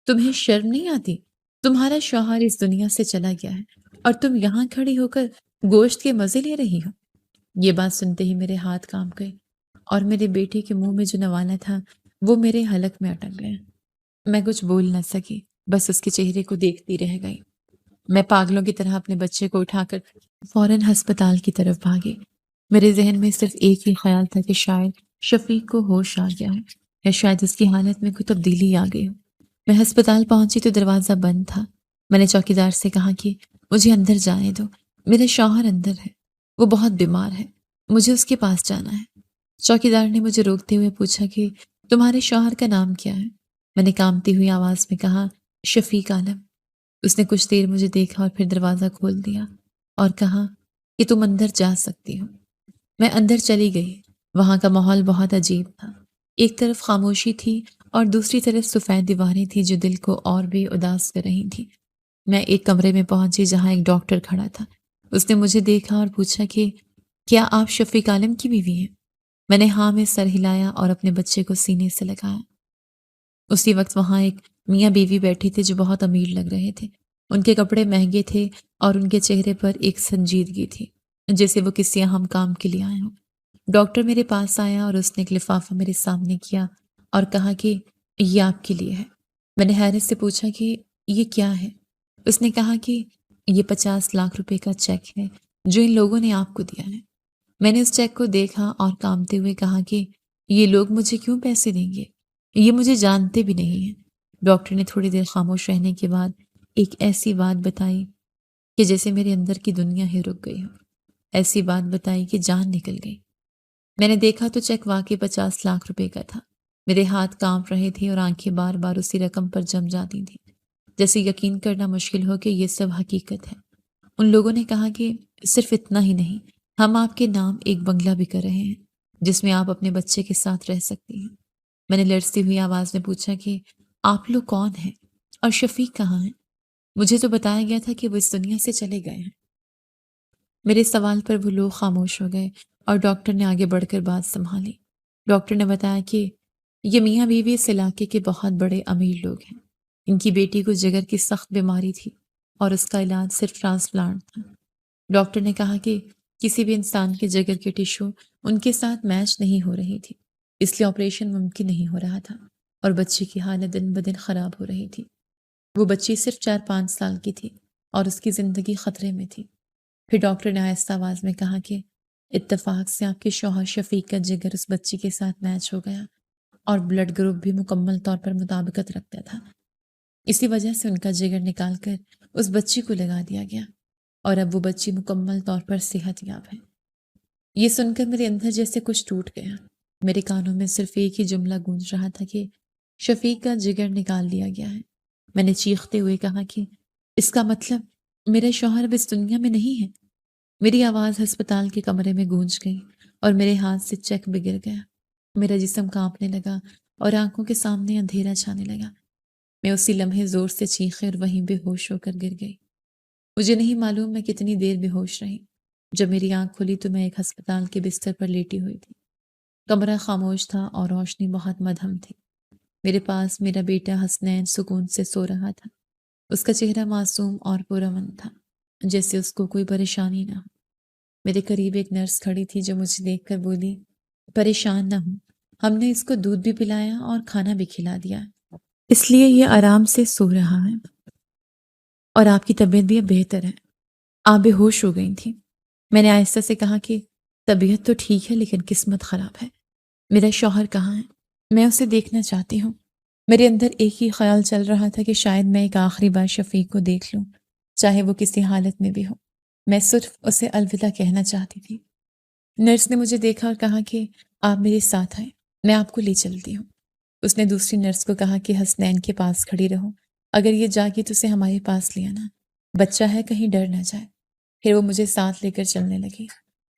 تمہیں شرم نہیں آتی؟ تمہارا شوہر اس دنیا سے چلا گیا ہے اور تم یہاں کھڑی ہو کر گوشت کے مزے لے رہی ہو۔ یہ بات سنتے ہی میرے ہاتھ کانپ گئے اور میرے بیٹے کے منہ میں جو نوالا تھا وہ میرے حلق میں اٹک گیا۔ میں کچھ بول نہ سکی، بس اس کے چہرے کو دیکھتی رہ گئی۔ میں پاگلوں کی طرح اپنے بچے کو اٹھا کر فوراً ہسپتال کی طرف بھاگی۔ میرے ذہن میں صرف ایک ہی خیال تھا کہ شاید شفیق کو ہوش آ گیا ہے یا شاید اس کی حالت میں کوئی تبدیلی آ گئی ہو۔ میں ہسپتال پہنچی تو دروازہ بند تھا۔ میں نے چوکیدار سے کہا کہ مجھے اندر جانے دو، میرا شوہر اندر ہے، وہ بہت بیمار ہے، مجھے اس کے پاس جانا ہے۔ چوکیدار نے مجھے روکتے ہوئے پوچھا کہ تمہارے شوہر کا نام کیا ہے؟ میں نے کانپتی ہوئی آواز میں کہا شفیق عالم۔ اس نے کچھ دیر مجھے دیکھا اور پھر دروازہ کھول دیا اور کہا کہ تم اندر جا سکتی ہو۔ میں اندر چلی گئی۔ وہاں کا ماحول بہت عجیب تھا۔ ایک طرف خاموشی تھی اور دوسری طرف سفید دیواریں تھیں جو دل کو اور بھی اداس کر رہی تھیں۔ میں ایک کمرے میں پہنچی جہاں ایک ڈاکٹر کھڑا تھا۔ اس نے مجھے دیکھا اور پوچھا کہ کیا آپ شفیق عالم کی بیوی ہیں؟ میں نے ہاں میں سر ہلایا اور اپنے بچے کو سینے سے لگایا۔ اسی وقت وہاں ایک میاں بیوی بیٹھی تھے جو بہت امیر لگ رہے تھے۔ ان کے کپڑے مہنگے تھے اور ان کے چہرے پر ایک سنجیدگی تھی جیسے وہ کسی اہم کام کے لیے آئے ہوں۔ ڈاکٹر میرے پاس آیا اور اس نے ایک لفافہ میرے سامنے کیا اور کہا کہ یہ آپ کے لیے ہے۔ میں نے حیرت سے پوچھا کہ یہ کیا ہے؟ اس نے کہا کہ یہ 50 لاکھ روپے کا چیک ہے جو ان لوگوں نے آپ کو دیا ہے۔ میں نے اس چیک کو دیکھا اور کانپتے ہوئے کہا کہ یہ لوگ مجھے کیوں پیسے دیں گے؟ یہ مجھے جانتے بھی نہیں ہیں۔ ڈاکٹر نے تھوڑی دیر خاموش رہنے کے بعد ایک ایسی بات بتائی کہ جیسے میرے اندر کی دنیا ہی رک گئی ہو۔ ایسی بات بتائی کہ جان نکل گئی۔ میں نے دیکھا تو چیک واقعی 50 لاکھ روپے کا تھا۔ میرے ہاتھ کانپ رہے تھے اور آنکھیں بار بار اسی رقم پر جم جاتی تھیں، جیسے یقین کرنا مشکل ہو کہ یہ سب حقیقت ہے۔ ان لوگوں نے کہا کہ صرف اتنا ہی نہیں، ہم آپ کے نام ایک بنگلہ بھی کر رہے ہیں جس میں آپ اپنے بچے کے ساتھ رہ سکتی ہیں۔ میں نے لرزتی ہوئی آواز میں پوچھا کہ آپ لوگ کون ہیں اور شفیق کہاں ہیں؟ مجھے تو بتایا گیا تھا کہ وہ اس دنیا سے چلے گئے ہیں۔ میرے سوال پر وہ لوگ خاموش ہو گئے اور ڈاکٹر نے آگے بڑھ کر بات سنبھالی۔ ڈاکٹر نے بتایا کہ یہ میاں بیوی اس علاقے کے بہت بڑے امیر لوگ ہیں۔ ان کی بیٹی کو جگر کی سخت بیماری تھی اور اس کا علاج صرف ٹرانسپلانٹ تھا۔ ڈاکٹر نے کہا کہ کسی بھی انسان کے جگر کے ٹشو ان کے ساتھ میچ نہیں ہو رہی تھی، اس لیے آپریشن ممکن نہیں ہو رہا تھا اور بچی کی حالت دن بدن خراب ہو رہی تھی۔ وہ بچی صرف 4-5 سال کی تھی اور اس کی زندگی خطرے میں تھی۔ پھر ڈاکٹر نے آہستہ آواز میں کہا کہ اتفاق سے آپ کے شوہر شفیق کا جگر اس بچی کے ساتھ میچ ہو گیا اور بلڈ گروپ بھی مکمل طور پر مطابقت رکھتا تھا۔ اسی وجہ سے ان کا جگر نکال کر اس بچی کو لگا دیا گیا اور اب وہ بچی مکمل طور پر صحت یاب ہے۔ یہ سن کر میرے اندر جیسے کچھ ٹوٹ گیا۔ میرے کانوں میں صرف ایک ہی جملہ گونج رہا تھا کہ شفیق کا جگر نکال دیا گیا ہے۔ میں نے چیختے ہوئے کہا کہ اس کا مطلب میرا شوہر اب اس دنیا میں نہیں ہے۔ میری آواز ہسپتال کے کمرے میں گونج گئی اور میرے ہاتھ سے چیک بگر گیا۔ میرا جسم کانپنے لگا اور آنکھوں کے سامنے اندھیرا چھانے لگا۔ میں اسی لمحے زور سے چیخے اور وہیں بے ہوش ہو کر گر گئی۔ مجھے نہیں معلوم میں کتنی دیر بے ہوش رہی۔ جب میری آنکھ کھلی تو میں ایک ہسپتال کے بستر پر لیٹی ہوئی تھی۔ کمرہ خاموش تھا اور روشنی بہت مدھم تھی۔ میرے پاس میرا بیٹا حسنین سکون سے سو رہا تھا۔ اس کا چہرہ معصوم اور پرامن تھا، جیسے اس کو کوئی پریشانی نہ ہو۔ میرے قریب ایک نرس کھڑی تھی جو مجھے دیکھ کر بولی، پریشان نہ ہوں، ہم نے اس کو دودھ بھی پلایا اور کھانا بھی کھلا دیا، اس لیے یہ آرام سے سو رہا ہے اور آپ کی طبیعت بھی اب بہتر ہے۔ آپ بے ہوش ہو گئی تھی۔ میں نے آہستہ سے کہا کہ طبیعت تو ٹھیک ہے لیکن قسمت خراب ہے۔ میرا شوہر کہاں ہے؟ میں اسے دیکھنا چاہتی ہوں۔ میرے اندر ایک ہی خیال چل رہا تھا کہ شاید میں ایک آخری بار شفیق کو دیکھ لوں، چاہے وہ کسی حالت میں بھی ہو۔ میں صرف اسے الوداع کہنا چاہتی تھی۔ نرس نے مجھے دیکھا اور کہا کہ آپ میرے ساتھ آئیں، میں آپ کو لے چلتی ہوں۔ اس نے دوسری نرس کو کہا کہ حسنین کے پاس کھڑی رہو، اگر یہ جاگی تو اسے ہمارے پاس لے آنا، بچہ ہے کہیں ڈر نہ جائے۔ پھر وہ مجھے ساتھ لے کر چلنے لگی۔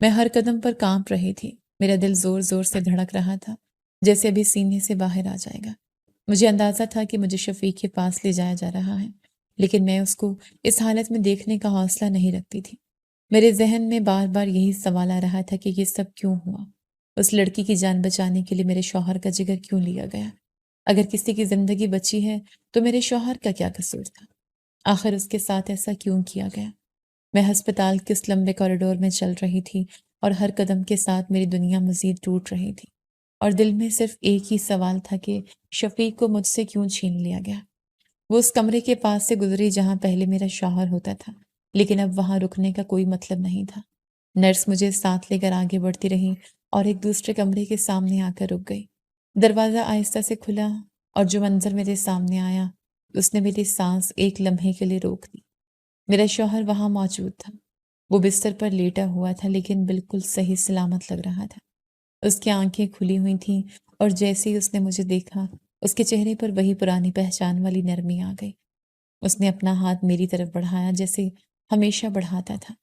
میں ہر قدم پر کانپ رہی تھی۔ میرا دل زور زور سے دھڑک رہا تھا جیسے ابھی سینے سے باہر آ جائے گا۔ مجھے اندازہ تھا کہ مجھے شفیق کے پاس لے جایا جا رہا ہے، لیکن میں اس کو اس حالت میں دیکھنے کا حوصلہ نہیں رکھتی تھی۔ میرے ذہن میں بار بار یہی سوال آ رہا تھا کہ یہ سب کیوں ہوا؟ اس لڑکی کی جان بچانے کے لیے میرے شوہر کا جگر کیوں لیا گیا؟ اگر کسی کی زندگی بچی ہے تو میرے شوہر کا کیا قصور تھا؟ آخر اس کے ساتھ ایسا کیوں کیا گیا؟ میں ہسپتال کے اس لمبے کوریڈور میں چل رہی تھی اور ہر قدم کے ساتھ میری دنیا مزید ٹوٹ رہی تھی، اور دل میں صرف ایک ہی سوال تھا کہ شفیق کو مجھ سے کیوں چھین لیا گیا؟ وہ اس کمرے کے پاس سے گزری جہاں پہلے میرا شوہر ہوتا تھا، لیکن اب وہاں رکنے کا کوئی مطلب نہیں تھا۔ نرس مجھے ساتھ لے کر آگے بڑھتی رہی اور ایک دوسرے کمرے کے سامنے آ کر رک گئی۔ دروازہ آہستہ سے کھلا اور جو منظر میرے سامنے آیا اس نے میری سانس ایک لمحے کے لیے روک دی۔ میرا شوہر وہاں موجود تھا۔ وہ بستر پر لیٹا ہوا تھا لیکن بالکل صحیح سلامت لگ رہا تھا۔ اس کی آنکھیں کھلی ہوئی تھیں اور جیسے ہی اس نے مجھے دیکھا اس کے چہرے پر وہی پرانی پہچان والی نرمی آ گئی۔ اس نے اپنا ہاتھ میری طرف بڑھایا جیسے ہمیشہ بڑھاتا تھا۔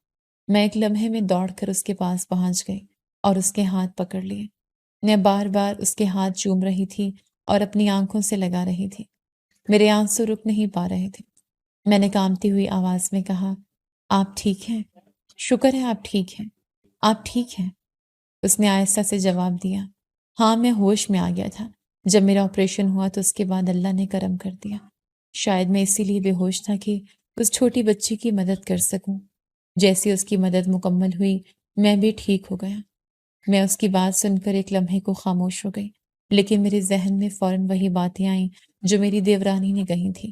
میں ایک لمحے میں دوڑ کر اس کے پاس پہنچ گئی اور اس کے ہاتھ پکڑ لیے۔ میں بار بار اس کے ہاتھ چوم رہی تھی اور اپنی آنکھوں سے لگا رہی تھی۔ میرے آنسو رک نہیں پا رہے تھے۔ میں نے کانپتی ہوئی آواز میں کہا، آپ ٹھیک ہیں؟ شکر ہے آپ ٹھیک ہیں۔ آپ ٹھیک ہیں؟ اس نے آہستہ سے جواب دیا، ہاں میں ہوش میں آ گیا تھا۔ جب میرا آپریشن ہوا تو اس کے بعد اللہ نے کرم کر دیا۔ شاید میں اسی لیے بے ہوش تھا کہ اس چھوٹی بچی کی مدد کر سکوں۔ جیسی اس کی مدد مکمل ہوئی میں بھی ٹھیک ہو گیا۔ میں اس کی بات سن کر ایک لمحے کو خاموش ہو گئی، لیکن میرے ذہن میں فوراً وہی باتیں آئیں جو میری دیورانی نے کہی تھی۔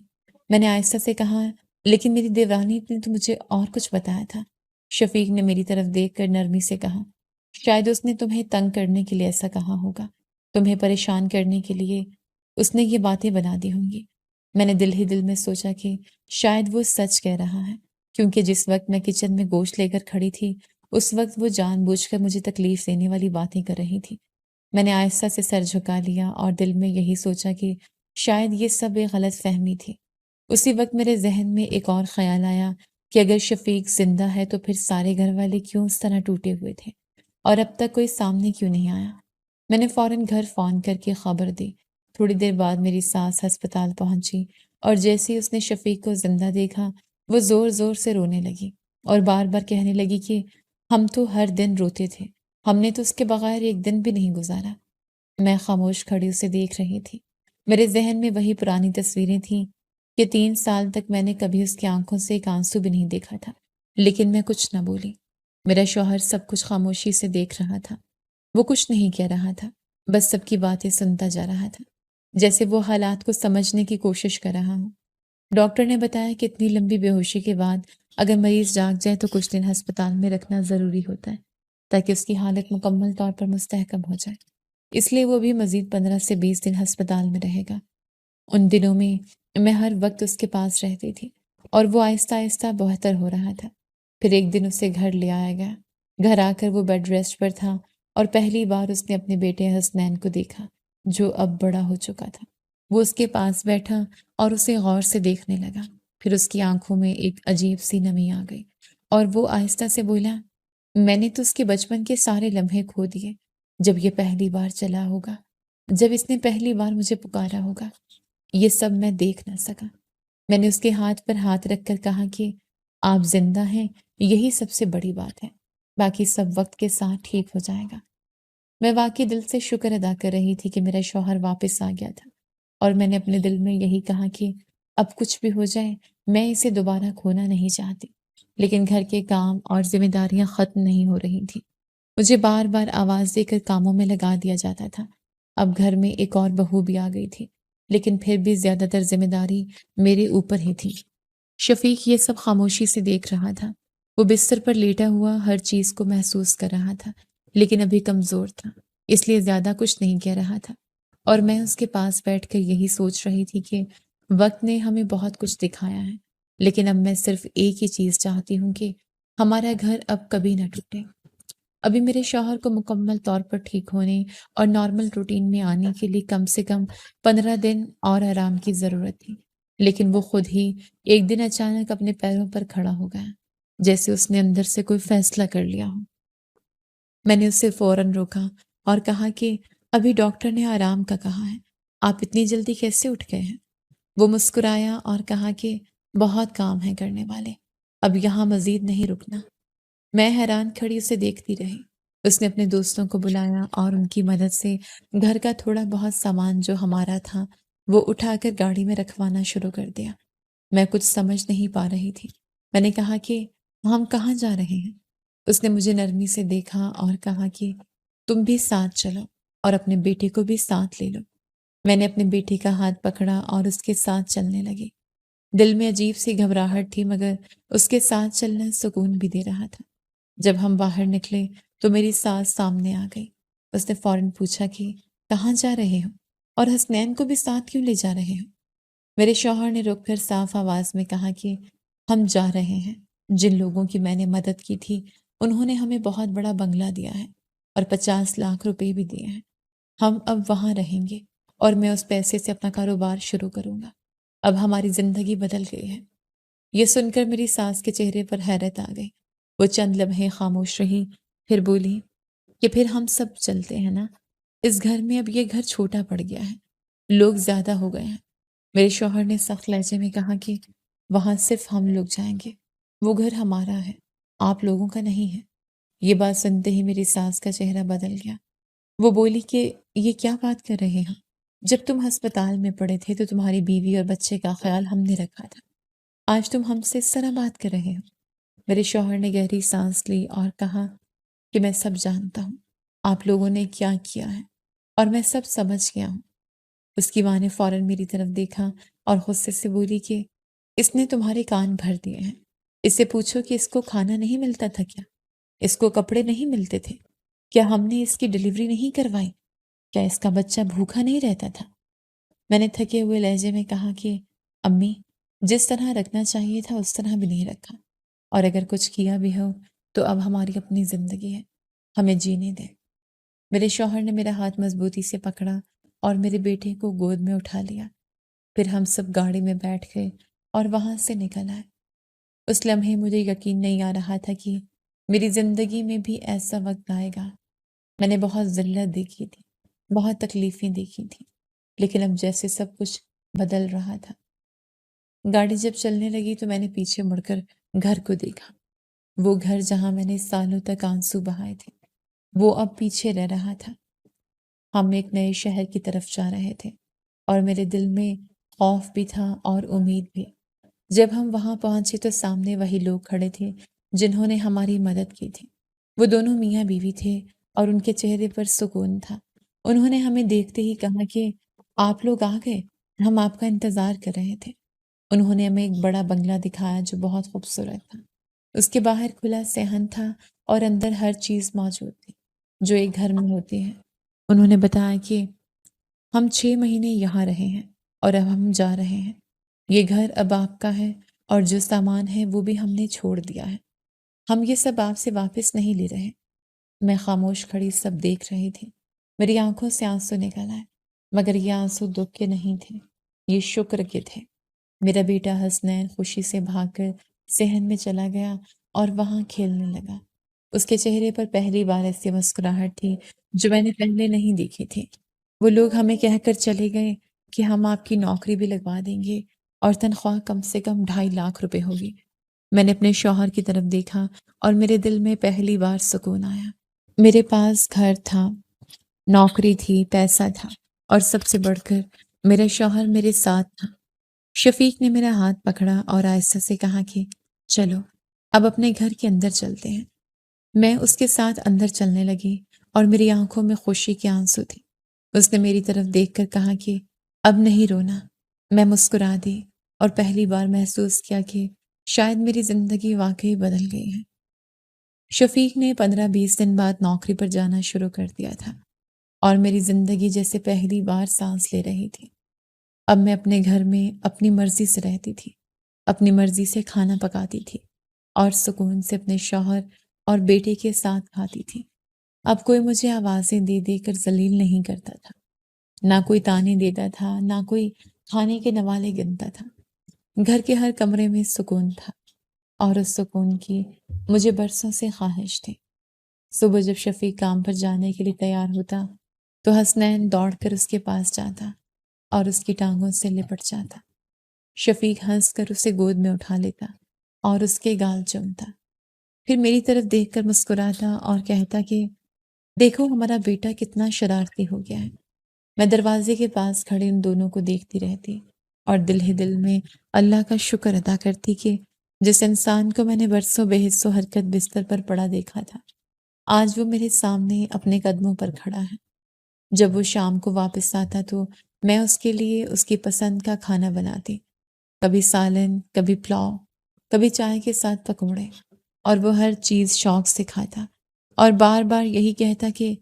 میں نے آہستہ سے کہا، لیکن میری دیورانی نے تو مجھے اور کچھ بتایا تھا۔ شفیق نے میری طرف دیکھ کر نرمی سے کہا، شاید اس نے تمہیں تنگ کرنے کے لیے ایسا کہا ہوگا، تمہیں پریشان کرنے کے لیے اس نے یہ باتیں بنا دی ہوں گی۔ میں نے دل ہی دل میں سوچا کہ شاید وہ سچ کہہ رہا ہے، کیونکہ جس وقت میں کچن میں گوشت لے کر کھڑی تھی اس وقت وہ جان بوجھ کر مجھے تکلیف دینے والی باتیں کر رہی تھی۔ میں نے آہستہ سے سر جھکا لیا اور دل میں یہی سوچا کہ شاید یہ سب ایک غلط فہمی تھی۔ اسی وقت میرے ذہن میں ایک اور خیال آیا کہ اگر شفیق زندہ ہے تو پھر سارے گھر والے کیوں اس طرح ٹوٹے ہوئے تھے اور اب تک کوئی سامنے کیوں نہیں آیا؟ میں نے فوراً گھر فون کر کے خبر دی۔ تھوڑی دیر بعد میری ساس ہسپتال پہنچی اور جیسے ہی اس نے شفیق کو زندہ دیکھا وہ زور زور سے رونے لگی اور بار بار کہنے لگی کہ ہم تو ہر دن روتے تھے، ہم نے تو اس کے بغیر ایک دن بھی نہیں گزارا۔ میں خاموش کھڑی اسے دیکھ رہی تھی۔ میرے ذہن میں وہی پرانی تصویریں تھیں کہ 3 سال تک میں نے کبھی اس کی آنکھوں سے ایک آنسو بھی نہیں دیکھا تھا، لیکن میں کچھ نہ بولی۔ میرا شوہر سب کچھ خاموشی سے دیکھ رہا تھا۔ وہ کچھ نہیں کہہ رہا تھا، بس سب کی باتیں سنتا جا رہا تھا، جیسے وہ حالات کو سمجھنے کی کوشش کر رہا ہوں۔ ڈاکٹر نے بتایا کہ اتنی لمبی بے ہوشی کے بعد اگر مریض جاگ جائے تو کچھ دن ہسپتال میں رکھنا ضروری ہوتا ہے تاکہ اس کی حالت مکمل طور پر مستحکم ہو جائے۔ اس لیے وہ بھی مزید 15 سے 20 دن ہسپتال میں رہے گا۔ ان دنوں میں ہر وقت اس کے پاس رہتی تھی اور وہ آہستہ آہستہ بہتر ہو رہا تھا۔ پھر ایک دن اسے گھر لے آیا گیا۔ گھر آ کر وہ بیڈ ریسٹ پر تھا اور پہلی بار اس نے اپنے بیٹے حسنین کو دیکھا جو اب بڑا ہو چکا تھا۔ وہ اس کے پاس بیٹھا اور اسے غور سے دیکھنے لگا۔ پھر اس کی آنکھوں میں ایک عجیب سی نمی آ گئی اور وہ آہستہ سے بولا، میں نے تو اس کے بچپن کے سارے لمحے کھو دیے۔ جب یہ پہلی بار چلا ہوگا، جب اس نے پہلی بار مجھے پکارا ہوگا، یہ سب میں دیکھ نہ سکا۔ میں نے اس کے ہاتھ پر ہاتھ رکھ کر کہا کہ آپ زندہ ہیں، یہی سب سے بڑی بات ہے، باقی سب وقت کے ساتھ ٹھیک ہو جائے گا۔ میں واقعی دل سے شکر ادا کر رہی تھی کہ میرا شوہر واپس آ گیا تھا، اور میں نے اپنے دل میں یہی کہا کہ اب کچھ بھی ہو جائے میں اسے دوبارہ کھونا نہیں چاہتی۔ لیکن گھر کے کام اور ذمہ داریاں ختم نہیں ہو رہی تھیں۔ مجھے بار بار آواز دے کر کاموں میں لگا دیا جاتا تھا۔ اب گھر میں ایک اور بہو بھی آ گئی تھی، لیکن پھر بھی زیادہ تر ذمہ داری میرے اوپر ہی تھی۔ شفیق یہ سب خاموشی سے دیکھ رہا تھا۔ وہ بستر پر لیٹا ہوا ہر چیز کو محسوس کر رہا تھا، لیکن ابھی کمزور تھا، اس لیے زیادہ کچھ نہیں کہہ رہا تھا، اور میں اس کے پاس بیٹھ کر یہی سوچ رہی تھی کہ وقت نے ہمیں بہت کچھ دکھایا ہے، لیکن اب میں صرف ایک ہی چیز چاہتی ہوں کہ ہمارا گھر اب کبھی نہ ٹوٹے۔ ابھی میرے شوہر کو مکمل طور پر ٹھیک ہونے اور نارمل روٹین میں آنے کے لیے کم سے کم 15 دن اور آرام کی ضرورت تھی، لیکن وہ خود ہی ایک دن اچانک اپنے پیروں پر کھڑا ہو گیا، جیسے اس نے اندر سے کوئی فیصلہ کر لیا ہو۔ میں نے اسے فوراً روکا اور کہا کہ ابھی ڈاکٹر نے آرام کا کہا ہے، آپ اتنی جلدی کیسے اٹھ گئے ہیں؟ وہ مسکرایا اور کہا کہ بہت کام ہے کرنے والے، اب یہاں مزید نہیں رکنا۔ میں حیران کھڑی اسے دیکھتی رہی۔ اس نے اپنے دوستوں کو بلایا اور ان کی مدد سے گھر کا تھوڑا بہت سامان جو ہمارا تھا وہ اٹھا کر گاڑی میں رکھوانا شروع کر دیا۔ میں کچھ سمجھ نہیں پا رہی تھی۔ میں نے کہا کہ ہم کہاں جا رہے ہیں؟ اس نے مجھے نرمی سے دیکھا اور کہا کہ تم بھی ساتھ چلو اور اپنے بیٹے کو بھی ساتھ لے لو۔ میں نے اپنے بیٹے کا ہاتھ پکڑا اور اس کے ساتھ چلنے لگی۔ دل میں عجیب سی گھبراہٹ تھی مگر اس کے ساتھ چلنا سکون بھی دے رہا تھا۔ جب ہم باہر نکلے تو میری ساس سامنے آ گئی۔ اس نے فوراً پوچھا کہ کہاں جا رہے ہو اور حسنین کو بھی ساتھ کیوں لے جا رہے ہو؟ میرے شوہر نے رک کر صاف آواز میں کہا کہ ہم جا رہے ہیں، جن لوگوں کی میں نے مدد کی تھی انہوں نے ہمیں بہت بڑا بنگلہ دیا ہے اور 50 لاکھ روپے بھی دیے ہیں۔ ہم اب وہاں رہیں گے اور میں اس پیسے سے اپنا کاروبار شروع کروں گا۔ اب ہماری زندگی بدل گئی ہے۔ یہ سن کر میری ساس کے چہرے پر حیرت آ گئی۔ وہ چند لمحے خاموش رہی، پھر بولی کہ پھر ہم سب چلتے ہیں نا؟ اس گھر میں اب یہ گھر چھوٹا پڑ گیا ہے، لوگ زیادہ ہو گئے ہیں۔ میرے شوہر نے سخت لہجے میں کہا کہ وہاں صرف ہم لوگ جائیں گے، وہ گھر ہمارا ہے، آپ لوگوں کا نہیں ہے۔ یہ بات سنتے ہی میری ساس کا چہرہ بدل گیا۔ وہ بولی کہ یہ کیا بات کر رہے ہیں؟ جب تم ہسپتال میں پڑے تھے تو تمہاری بیوی اور بچے کا خیال ہم نے رکھا تھا، آج تم ہم سے اس طرح بات کر رہے ہو۔ میرے شوہر نے گہری سانس لی اور کہا کہ میں سب جانتا ہوں آپ لوگوں نے کیا کیا ہے اور میں سب سمجھ گیا ہوں۔ اس کی ماں نے فوراً میری طرف دیکھا اور غصے سے بولی کہ اس نے تمہارے کان بھر دیے ہیں، اس سے پوچھو کہ اس کو کھانا نہیں ملتا تھا کیا؟ اس کو کپڑے نہیں ملتے تھے کیا؟ ہم نے اس کی ڈلیوری نہیں کروائی کیا؟ اس کا بچہ بھوکا نہیں رہتا تھا؟ میں نے تھکے ہوئے لہجے میں کہا کہ امی، جس طرح رکھنا چاہیے تھا اس طرح بھی نہیں رکھا، اور اگر کچھ کیا بھی ہو تو اب ہماری اپنی زندگی ہے، ہمیں جینے دیں۔ میرے شوہر نے میرا ہاتھ مضبوطی سے پکڑا اور میرے بیٹے کو گود میں اٹھا لیا۔ پھر ہم سب گاڑی میں بیٹھ گئے اور وہاں سے نکل آئے۔ اس لمحے مجھے یقین نہیں آ رہا تھا کہ میری زندگی میں بھی ایسا وقت آئے گا۔ میں نے بہت ذلت دیکھی تھی، بہت تکلیفیں دیکھی تھیں، لیکن اب جیسے سب کچھ بدل رہا تھا۔ گاڑی جب چلنے لگی تو میں نے پیچھے مڑ کر گھر کو دیکھا۔ وہ گھر جہاں میں نے سالوں تک آنسو بہائے تھے وہ اب پیچھے رہ رہا تھا۔ ہم ایک نئے شہر کی طرف جا رہے تھے اور میرے دل میں خوف بھی تھا اور امید بھی۔ جب ہم وہاں پہنچے تو سامنے وہی لوگ کھڑے تھے جنہوں نے ہماری مدد کی تھی۔ وہ دونوں میاں بیوی تھے اور ان کے چہرے پر سکون تھا۔ انہوں نے ہمیں دیکھتے ہی کہا کہ آپ لوگ آ گئے، ہم آپ کا انتظار کر رہے تھے۔ انہوں نے ہمیں ایک بڑا بنگلہ دکھایا جو بہت خوبصورت تھا۔ اس کے باہر کھلا صحن تھا اور اندر ہر چیز موجود تھی جو ایک گھر میں ہوتی ہے۔ انہوں نے بتایا کہ ہم 6 مہینے یہاں رہے ہیں اور اب ہم جا رہے ہیں۔ یہ گھر اب آپ کا ہے اور جو سامان ہے وہ بھی ہم نے چھوڑ دیا ہے۔ ہم یہ سب آپ سے واپس نہیں لے رہے۔ میں خاموش کھڑی سب دیکھ رہی تھی۔ میری آنکھوں سے آنسو نکل آئے مگر یہ آنسو دکھ کے نہیں تھے، یہ شکر کے تھے۔ میرا بیٹا حسنین خوشی سے بھاگ کر صحن میں چلا گیا اور وہاں کھیلنے لگا۔ اس کے چہرے پر پہلی بار ایسی مسکراہٹ تھی جو میں نے پہلے نہیں دیکھی تھی۔ وہ لوگ ہمیں کہہ کر چلے گئے کہ ہم آپ کی نوکری بھی لگوا دیں گے اور تنخواہ کم سے کم 2.5 لاکھ روپے ہوگی۔ میں نے اپنے شوہر کی طرف دیکھا اور میرے دل میں پہلی بار سکون آیا۔ میرے پاس گھر تھا، نوکری تھی، پیسہ تھا اور سب سے بڑھ کر میرا شوہر میرے ساتھ تھا۔ شفیق نے میرا ہاتھ پکڑا اور آہستہ سے کہا کہ چلو اب اپنے گھر کے اندر چلتے ہیں۔ میں اس کے ساتھ اندر چلنے لگی اور میری آنکھوں میں خوشی کے آنسو تھے۔ اس نے میری طرف دیکھ کر کہا کہ اب نہیں رونا۔ میں مسکرا دی اور پہلی بار محسوس کیا کہ شاید میری زندگی واقعی بدل گئی ہے۔ شفیق نے 15-20 دن بعد نوکری پر جانا شروع کر دیا تھا اور میری زندگی جیسے پہلی بار سانس لے رہی تھی۔ اب میں اپنے گھر میں اپنی مرضی سے رہتی تھی، اپنی مرضی سے کھانا پکاتی تھی اور سکون سے اپنے شوہر اور بیٹے کے ساتھ کھاتی تھی۔ اب کوئی مجھے آوازیں دے دے کر ذلیل نہیں کرتا تھا، نہ کوئی تانے دیتا تھا، نہ کوئی کھانے کے نوالے گنتا تھا۔ گھر کے ہر کمرے میں سکون تھا اور اس سکون کی مجھے برسوں سے خواہش تھی۔ صبح جب شفیق کام پر جانے کے لیے تیار ہوتا تو حسنین دوڑ کر اس کے پاس جاتا اور اس کی ٹانگوں سے لپٹ جاتا۔ شفیق ہنس کر اسے گود میں اٹھا لیتا اور اس کے گال چومتا، پھر میری طرف دیکھ کر مسکراتا اور کہتا کہ دیکھو ہمارا بیٹا کتنا شرارتی ہو گیا ہے۔ میں دروازے کے پاس کھڑے ان دونوں کو دیکھتی رہتی اور دل ہی دل میں اللہ کا شکر ادا کرتی کہ جس انسان کو میں نے برسوں بے حس و حرکت بستر پر پڑا دیکھا تھا، آج وہ میرے سامنے اپنے قدموں پر کھڑا ہے۔ جب وہ شام کو واپس آتا تو میں اس کے لیے اس کی پسند کا کھانا بناتی، کبھی سالن، کبھی پلاؤ، کبھی چائے کے ساتھ پکوڑے، اور وہ ہر چیز شوق سے کھاتا اور بار بار یہی کہتا کہ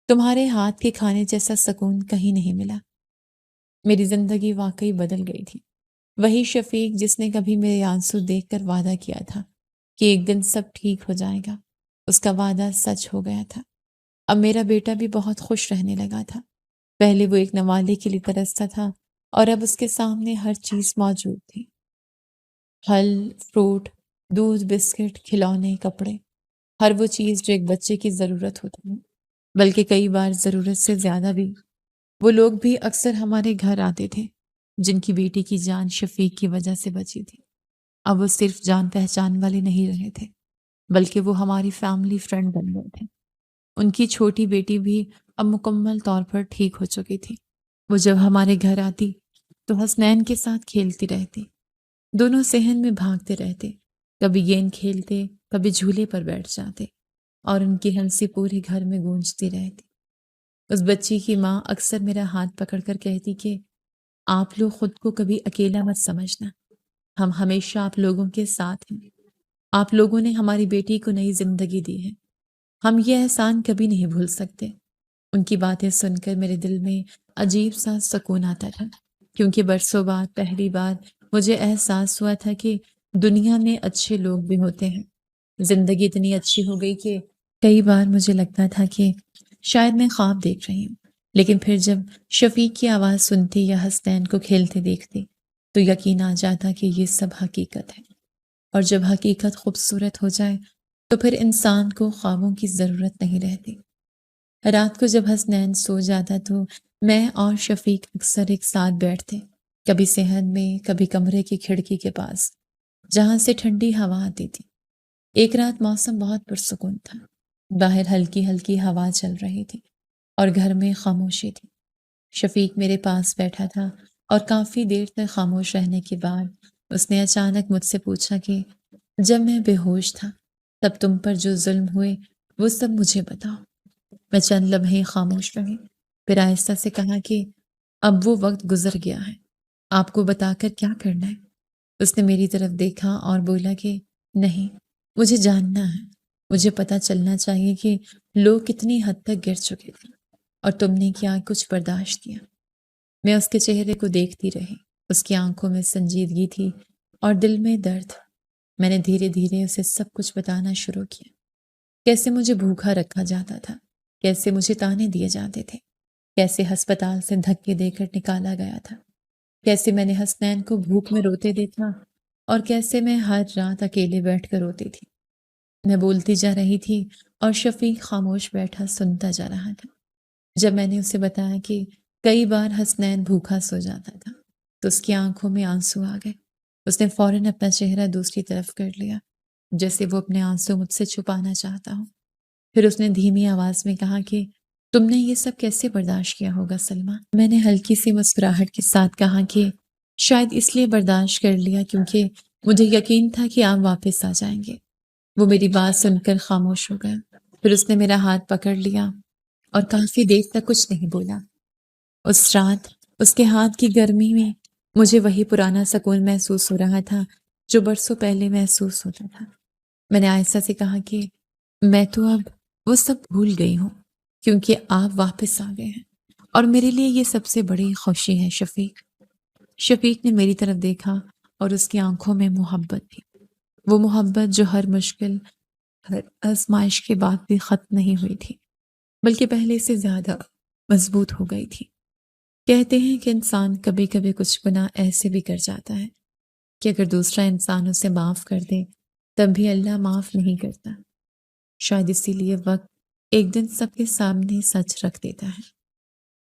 تمہارے ہاتھ کے کھانے جیسا سکون کہیں نہیں ملا۔ میری زندگی واقعی بدل گئی تھی۔ وہی شفیق جس نے کبھی میرے آنسو دیکھ کر وعدہ کیا تھا کہ ایک دن سب ٹھیک ہو جائے گا، اس کا وعدہ سچ ہو گیا تھا۔ اب میرا بیٹا بھی بہت خوش رہنے لگا تھا۔ پہلے وہ ایک نوالے کے لیے ترستا تھا اور اب اس کے سامنے ہر چیز موجود تھی۔ پھل، فروٹ، دودھ، بسکٹ، کھلونے، کپڑے، ہر وہ چیز جو ایک بچے کی ضرورت ہوتی ہے، بلکہ کئی بار ضرورت سے زیادہ بھی۔ وہ لوگ بھی اکثر ہمارے گھر آتے تھے جن کی بیٹی کی جان شفیق کی وجہ سے بچی تھی۔ اب وہ صرف جان پہچان والے نہیں رہے تھے، بلکہ وہ ہماری فیملی فرینڈ بن گئے تھے۔ ان کی چھوٹی بیٹی بھی اب مکمل طور پر ٹھیک ہو چکی تھی۔ وہ جب ہمارے گھر آتی تو حسنین کے ساتھ کھیلتی رہتی، دونوں صحن میں بھاگتے رہتے، کبھی گیند کھیلتے، کبھی جھولے پر بیٹھ جاتے، اور ان کی ہنسی پورے گھر میں گونجتی رہتی۔ اس بچی کی ماں اکثر میرا ہاتھ پکڑ کر کہتی کہ آپ لوگ خود کو کبھی اکیلا مت سمجھنا، ہم ہمیشہ آپ لوگوں کے ساتھ ہیں۔ آپ لوگوں نے ہماری بیٹی کو نئی زندگی دی ہے، ہم یہ احسان کبھی نہیں بھول سکتے۔ ان کی باتیں سن کر میرے دل میں عجیب سا سکون آتا تھا، کیونکہ برسوں بعد پہلی بار مجھے احساس ہوا تھا کہ دنیا میں اچھے لوگ بھی ہوتے ہیں۔ زندگی اتنی اچھی ہو گئی کہ کئی بار مجھے لگتا تھا کہ شاید میں خواب دیکھ رہی ہوں، لیکن پھر جب شفیق کی آواز سنتی یا حسنین کو کھیلتے دیکھتی تو یقین آ جاتا کہ یہ سب حقیقت ہے، اور جب حقیقت خوبصورت ہو جائے تو پھر انسان کو خوابوں کی ضرورت نہیں رہتی۔ رات کو جب حسنین سو جاتا تو میں اور شفیق اکثر ایک ساتھ بیٹھتے، کبھی صحن میں، کبھی کمرے کی کھڑکی کے پاس جہاں سے ٹھنڈی ہوا آتی تھی۔ ایک رات موسم بہت پرسکون تھا، باہر ہلکی ہلکی ہوا چل رہی تھی اور گھر میں خاموشی تھی۔ شفیق میرے پاس بیٹھا تھا اور کافی دیر تک خاموش رہنے کے بعد اس نے اچانک مجھ سے پوچھا کہ جب میں بے ہوش تھا تب تم پر جو ظلم ہوئے وہ سب مجھے بتاؤ۔ میں چند لمحے خاموش رہی، پھر آہستہ سے کہا کہ اب وہ وقت گزر گیا ہے، آپ کو بتا کر کیا کرنا ہے؟ اس نے میری طرف دیکھا اور بولا کہ نہیں، مجھے جاننا ہے، مجھے پتہ چلنا چاہیے کہ لوگ کتنی حد تک گر چکے تھے اور تم نے کیا کچھ برداشت کیا۔ میں اس کے چہرے کو دیکھتی رہی، اس کی آنکھوں میں سنجیدگی تھی اور دل میں درد۔ میں نے دھیرے دھیرے اسے سب کچھ بتانا شروع کیا، کیسے مجھے بھوکا رکھا جاتا تھا، کیسے مجھے تانے دیے جاتے تھے، کیسے ہسپتال سے دھکے دے کر نکالا گیا تھا، کیسے میں نے حسنین کو بھوک میں روتے دیکھا اور کیسے میں ہر رات اکیلے بیٹھ کر روتی تھی۔ میں بولتی جا رہی تھی اور شفیق خاموش بیٹھا سنتا جا رہا تھا۔ جب میں نے اسے بتایا کہ کئی بار حسنین بھوکا سو جاتا تھا تو اس کی آنکھوں میں آنسو آ گئے۔ اس نے فوراً اپنا چہرہ دوسری طرف کر لیا، جیسے وہ اپنے آنسو مجھ سے چھپانا چاہتا ہو۔ پھر اس نے دھیمی آواز میں کہا کہ تم نے یہ سب کیسے برداشت کیا ہوگا سلمیٰ؟ میں نے ہلکی سی مسکراہٹ کے ساتھ کہا کہ شاید اس لیے برداشت کر لیا کیونکہ مجھے یقین تھا کہ آپ واپس آ جائیں گے۔ وہ میری بات سن کر خاموش ہو گیا، پھر اس نے میرا ہاتھ پکڑ لیا اور کافی دیر تک کچھ نہیں بولا۔ اس رات اس کے ہاتھ کی گرمی میں مجھے وہی پرانا سکون محسوس ہو رہا تھا جو برسوں پہلے محسوس ہوتا تھا۔ میں نے آہستہ سے کہا کہ میں تو اب وہ سب بھول گئی ہوں کیونکہ آپ واپس آ گئے ہیں، اور میرے لیے یہ سب سے بڑی خوشی ہے شفیق۔ شفیق نے میری طرف دیکھا اور اس کی آنکھوں میں محبت تھی، وہ محبت جو ہر مشکل، ہر آزمائش کے بعد بھی ختم نہیں ہوئی تھی، بلکہ پہلے سے زیادہ مضبوط ہو گئی تھی۔ کہتے ہیں کہ انسان کبھی کبھی کچھ گناہ ایسے بھی کر جاتا ہے کہ اگر دوسرا انسان اسے معاف کر دے تب بھی اللہ معاف نہیں کرتا۔ شاید اسی لیے وقت ایک دن سب کے سامنے سچ رکھ دیتا ہے۔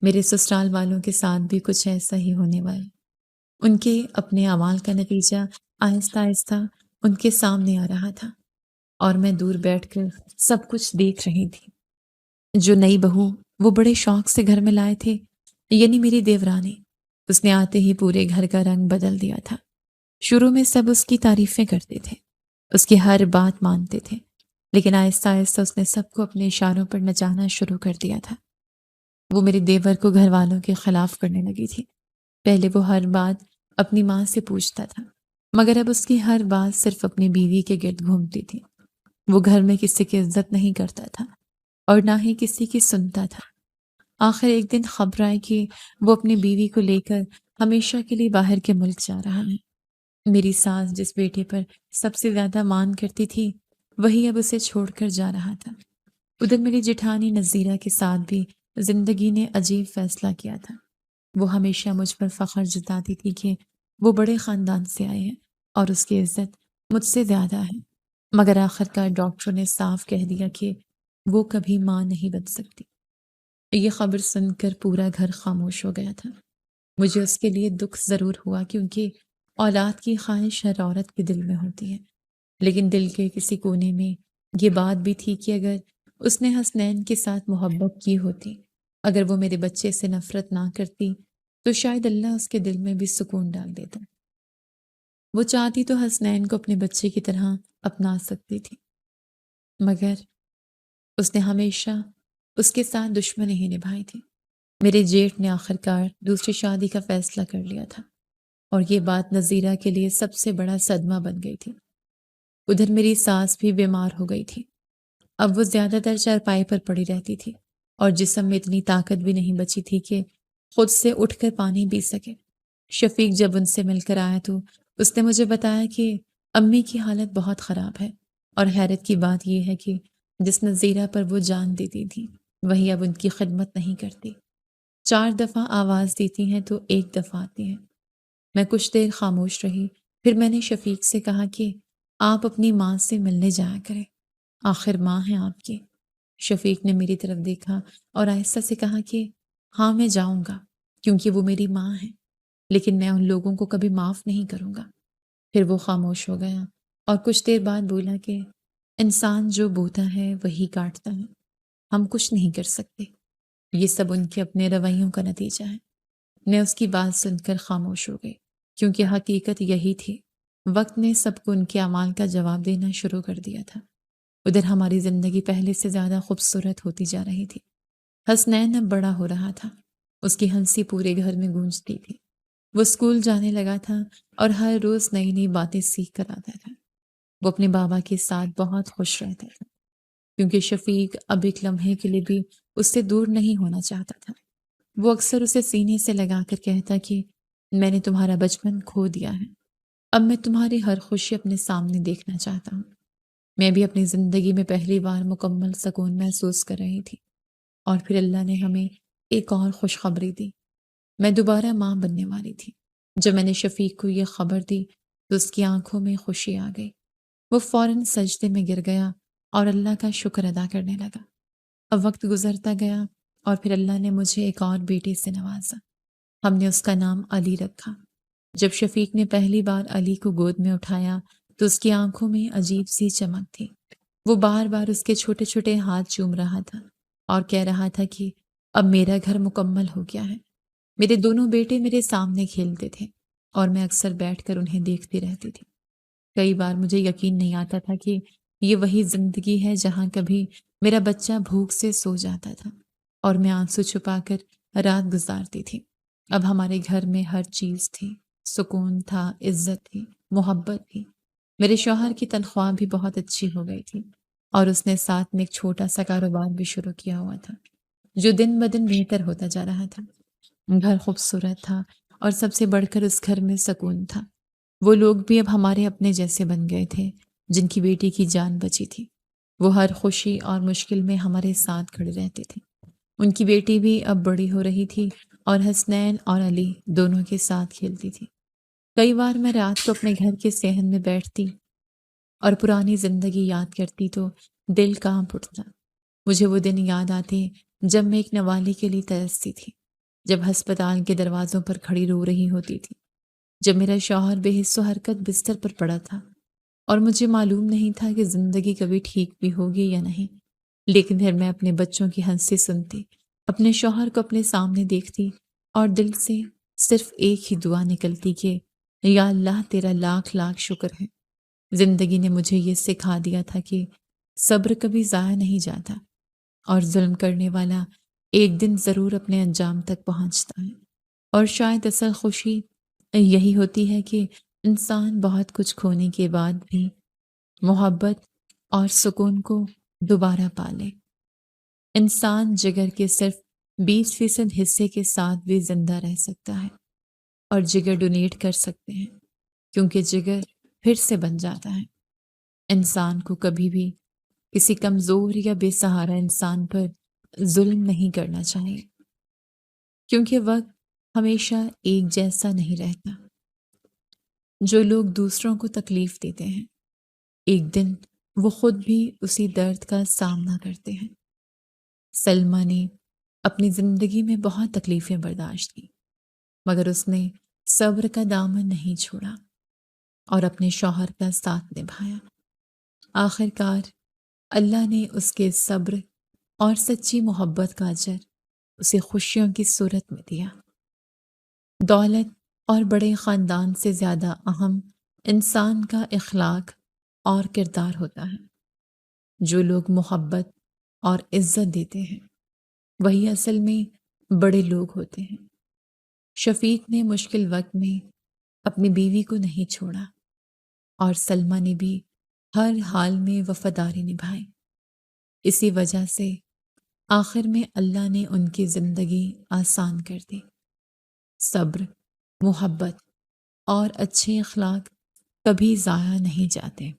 میرے سسرال والوں کے ساتھ بھی کچھ ایسا ہی ہونے والا۔ ان کے اپنے اعمال کا نتیجہ آہستہ آہستہ ان کے سامنے آ رہا تھا اور میں دور بیٹھ کر سب کچھ دیکھ رہی تھی۔ جو نئی بہو وہ بڑے شوق سے گھر میں لائے تھے، یعنی میری دیورانی، اس نے آتے ہی پورے گھر کا رنگ بدل دیا تھا۔ شروع میں سب اس کی تعریفیں کرتے تھے، اس کی ہر بات مانتے تھے، لیکن آہستہ آہستہ اس نے سب کو اپنے اشاروں پر نچانا شروع کر دیا تھا۔ وہ میرے دیور کو گھر والوں کے خلاف کرنے لگی تھی۔ پہلے وہ ہر بات اپنی ماں سے پوچھتا تھا، مگر اب اس کی ہر بات صرف اپنی بیوی کے گرد گھومتی تھی۔ وہ گھر میں کسی کی عزت نہیں کرتا تھا اور نہ ہی کسی کی سنتا تھا۔ آخر ایک دن خبر آئی کہ وہ اپنی بیوی کو لے کر ہمیشہ کے لیے باہر کے ملک جا رہا ہے۔ میری ساس جس بیٹے پر سب سے زیادہ مان کرتی تھی، وہی اب اسے چھوڑ کر جا رہا تھا۔ ادھر میری جٹھانی نذیرہ کے ساتھ بھی زندگی نے عجیب فیصلہ کیا تھا۔ وہ ہمیشہ مجھ پر فخر جتاتی تھی کہ وہ بڑے خاندان سے آئے ہیں اور اس کی عزت مجھ سے زیادہ ہے، مگر آخرکار ڈاکٹروں نے صاف کہہ دیا کہ وہ کبھی ماں نہیں بن سکتی۔ یہ خبر سن کر پورا گھر خاموش ہو گیا تھا۔ مجھے اس کے لیے دکھ ضرور ہوا، کیونکہ اولاد کی خواہش ہر عورت کے دل میں ہوتی ہے، لیکن دل کے کسی کونے میں یہ بات بھی تھی کہ اگر اس نے حسنین کے ساتھ محبت کی ہوتی، اگر وہ میرے بچے سے نفرت نہ کرتی، تو شاید اللہ اس کے دل میں بھی سکون ڈال دیتا۔ وہ چاہتی تو حسنین کو اپنے بچے کی طرح اپنا سکتی تھی، مگر اس نے ہمیشہ اس کے ساتھ دشمنی ہی نبھائی تھی۔ میرے جیٹھ نے آخرکار دوسری شادی کا فیصلہ کر لیا تھا، اور یہ بات نذیرہ کے لیے سب سے بڑا صدمہ بن گئی تھی۔ ادھر میری ساس بھی بیمار ہو گئی تھی۔ اب وہ زیادہ تر چارپائی پر پڑی رہتی تھی، اور جسم میں اتنی طاقت بھی نہیں بچی تھی کہ خود سے اٹھ کر پانی پی سکے۔ شفیق جب ان سے مل کر آیا تو اس نے مجھے بتایا کہ امی کی حالت بہت خراب ہے، اور حیرت کی بات یہ ہے کہ جس نذیرہ پر وہ جان دیتی تھی، وہی اب ان کی خدمت نہیں کرتی۔ 4 دفعہ آواز دیتی ہیں تو 1 دفعہ آتی ہیں۔ میں کچھ دیر خاموش رہی، پھر میں نے شفیق سے کہا کہ آپ اپنی ماں سے ملنے جایا کریں، آخر ماں ہے آپ کی۔ شفیق نے میری طرف دیکھا اور آہستہ سے کہا کہ ہاں میں جاؤں گا، کیونکہ وہ میری ماں ہے، لیکن میں ان لوگوں کو کبھی معاف نہیں کروں گا۔ پھر وہ خاموش ہو گیا اور کچھ دیر بعد بولا کہ انسان جو بوتا ہے وہی کاٹتا ہے، ہم کچھ نہیں کر سکتے، یہ سب ان کے اپنے رویوں کا نتیجہ ہے۔ میں اس کی بات سن کر خاموش ہو گئی، کیونکہ حقیقت یہی تھی، وقت نے سب کو ان کے اعمال کا جواب دینا شروع کر دیا تھا۔ ادھر ہماری زندگی پہلے سے زیادہ خوبصورت ہوتی جا رہی تھی۔ حسنین اب بڑا ہو رہا تھا، اس کی ہنسی پورے گھر میں گونجتی تھی۔ وہ اسکول جانے لگا تھا اور ہر روز نئی نئی باتیں سیکھ کر آتا تھا۔ وہ اپنے بابا کے ساتھ بہت خوش رہتا تھا، کیونکہ شفیق اب ایک لمحے کے لیے بھی اس سے دور نہیں ہونا چاہتا تھا۔ وہ اکثر اسے سینے سے لگا کر کہتا کہ میں نے تمہارا بچپن کھو دیا ہے، اب میں تمہاری ہر خوشی اپنے سامنے دیکھنا چاہتا ہوں۔ میں بھی اپنی زندگی میں پہلی بار مکمل سکون محسوس کر رہی تھی، اور پھر اللہ نے ہمیں ایک اور خوشخبری دی۔ میں دوبارہ ماں بننے والی تھی۔ جب میں نے شفیق کو یہ خبر دی تو اس کی آنکھوں میں خوشی آ گئی۔ وہ فوراً سجدے میں گر گیا اور اللہ کا شکر ادا کرنے لگا۔ اب وقت گزرتا گیا اور پھر اللہ نے مجھے ایک اور بیٹے سے نوازا۔ ہم نے اس کا نام علی رکھا۔ جب شفیق نے پہلی بار علی کو گود میں اٹھایا تو اس کی آنکھوں میں عجیب سی چمک تھی۔ وہ بار بار اس کے چھوٹے چھوٹے ہاتھ چوم رہا تھا اور کہہ رہا تھا کہ اب میرا گھر مکمل ہو گیا ہے۔ میرے دونوں بیٹے میرے سامنے کھیلتے تھے اور میں اکثر بیٹھ کر انہیں دیکھتی رہتی تھی۔ کئی بار مجھے یقین نہیں آتا تھا کہ یہ وہی زندگی ہے جہاں کبھی میرا بچہ بھوک سے سو جاتا تھا اور میں آنسو چھپا کر رات گزارتی تھی۔ اب ہمارے گھر میں ہر چیز تھی، سکون تھا، عزت تھی، محبت تھی۔ میرے شوہر کی تنخواہ بھی بہت اچھی ہو گئی تھی، اور اس نے ساتھ میں ایک چھوٹا سا کاروبار بھی شروع کیا ہوا تھا، جو دن بدن بہتر ہوتا جا رہا تھا۔ گھر خوبصورت تھا اور سب سے بڑھ کر اس گھر میں سکون تھا۔ وہ لوگ بھی اب ہمارے اپنے جیسے بن گئے تھے جن کی بیٹی کی جان بچی تھی۔ وہ ہر خوشی اور مشکل میں ہمارے ساتھ کھڑے رہتے تھے۔ ان کی بیٹی بھی اب بڑی ہو رہی تھی اور حسنین اور علی دونوں کے ساتھ کھیلتی تھی۔ کئی بار میں رات کو اپنے گھر کے صحن میں بیٹھتی اور پرانی زندگی یاد کرتی تو دل کانپ اٹھتا۔ مجھے وہ دن یاد آتے جب میں ایک نوالی کے لیے ترستی تھی، جب ہسپتال کے دروازوں پر کھڑی رو رہی ہوتی تھی، جب میرا شوہر بے حس و حرکت بستر پر پڑا تھا اور مجھے معلوم نہیں تھا کہ زندگی کبھی ٹھیک بھی ہوگی یا نہیں، لیکن پھر میں اپنے بچوں کی ہنسی سنتی، اپنے شوہر کو اپنے سامنے دیکھتی اور دل سے صرف ایک ہی دعا نکلتی کہ یا اللہ تیرا لاکھ لاکھ شکر ہے۔ زندگی نے مجھے یہ سکھا دیا تھا کہ صبر کبھی ضائع نہیں جاتا اور ظلم کرنے والا ایک دن ضرور اپنے انجام تک پہنچتا ہے۔ اور شاید اصل خوشی یہی ہوتی ہے کہ انسان بہت کچھ کھونے کے بعد بھی محبت اور سکون کو دوبارہ پالے۔ انسان جگر کے صرف 20% حصے کے ساتھ بھی زندہ رہ سکتا ہے اور جگر ڈونیٹ کر سکتے ہیں، کیونکہ جگر پھر سے بن جاتا ہے۔ انسان کو کبھی بھی کسی کمزور یا بے سہارا انسان پر ظلم نہیں کرنا چاہیے، کیونکہ وقت ہمیشہ ایک جیسا نہیں رہتا۔ جو لوگ دوسروں کو تکلیف دیتے ہیں، ایک دن وہ خود بھی اسی درد کا سامنا کرتے ہیں۔ سلمیٰ نے اپنی زندگی میں بہت تکلیفیں برداشت کی، مگر اس نے صبر کا دامن نہیں چھوڑا اور اپنے شوہر کا ساتھ نبھایا۔ آخر کار اللہ نے اس کے صبر اور سچی محبت کا اجر اسے خوشیوں کی صورت میں دیا۔ دولت اور بڑے خاندان سے زیادہ اہم انسان کا اخلاق اور کردار ہوتا ہے۔ جو لوگ محبت اور عزت دیتے ہیں وہی اصل میں بڑے لوگ ہوتے ہیں۔ شفیق نے مشکل وقت میں اپنی بیوی کو نہیں چھوڑا اور سلمیٰ نے بھی ہر حال میں وفاداری نبھائی۔ اسی وجہ سے آخر میں اللہ نے ان کی زندگی آسان کر دی۔ صبر، محبت اور اچھے اخلاق کبھی ضائع نہیں جاتے۔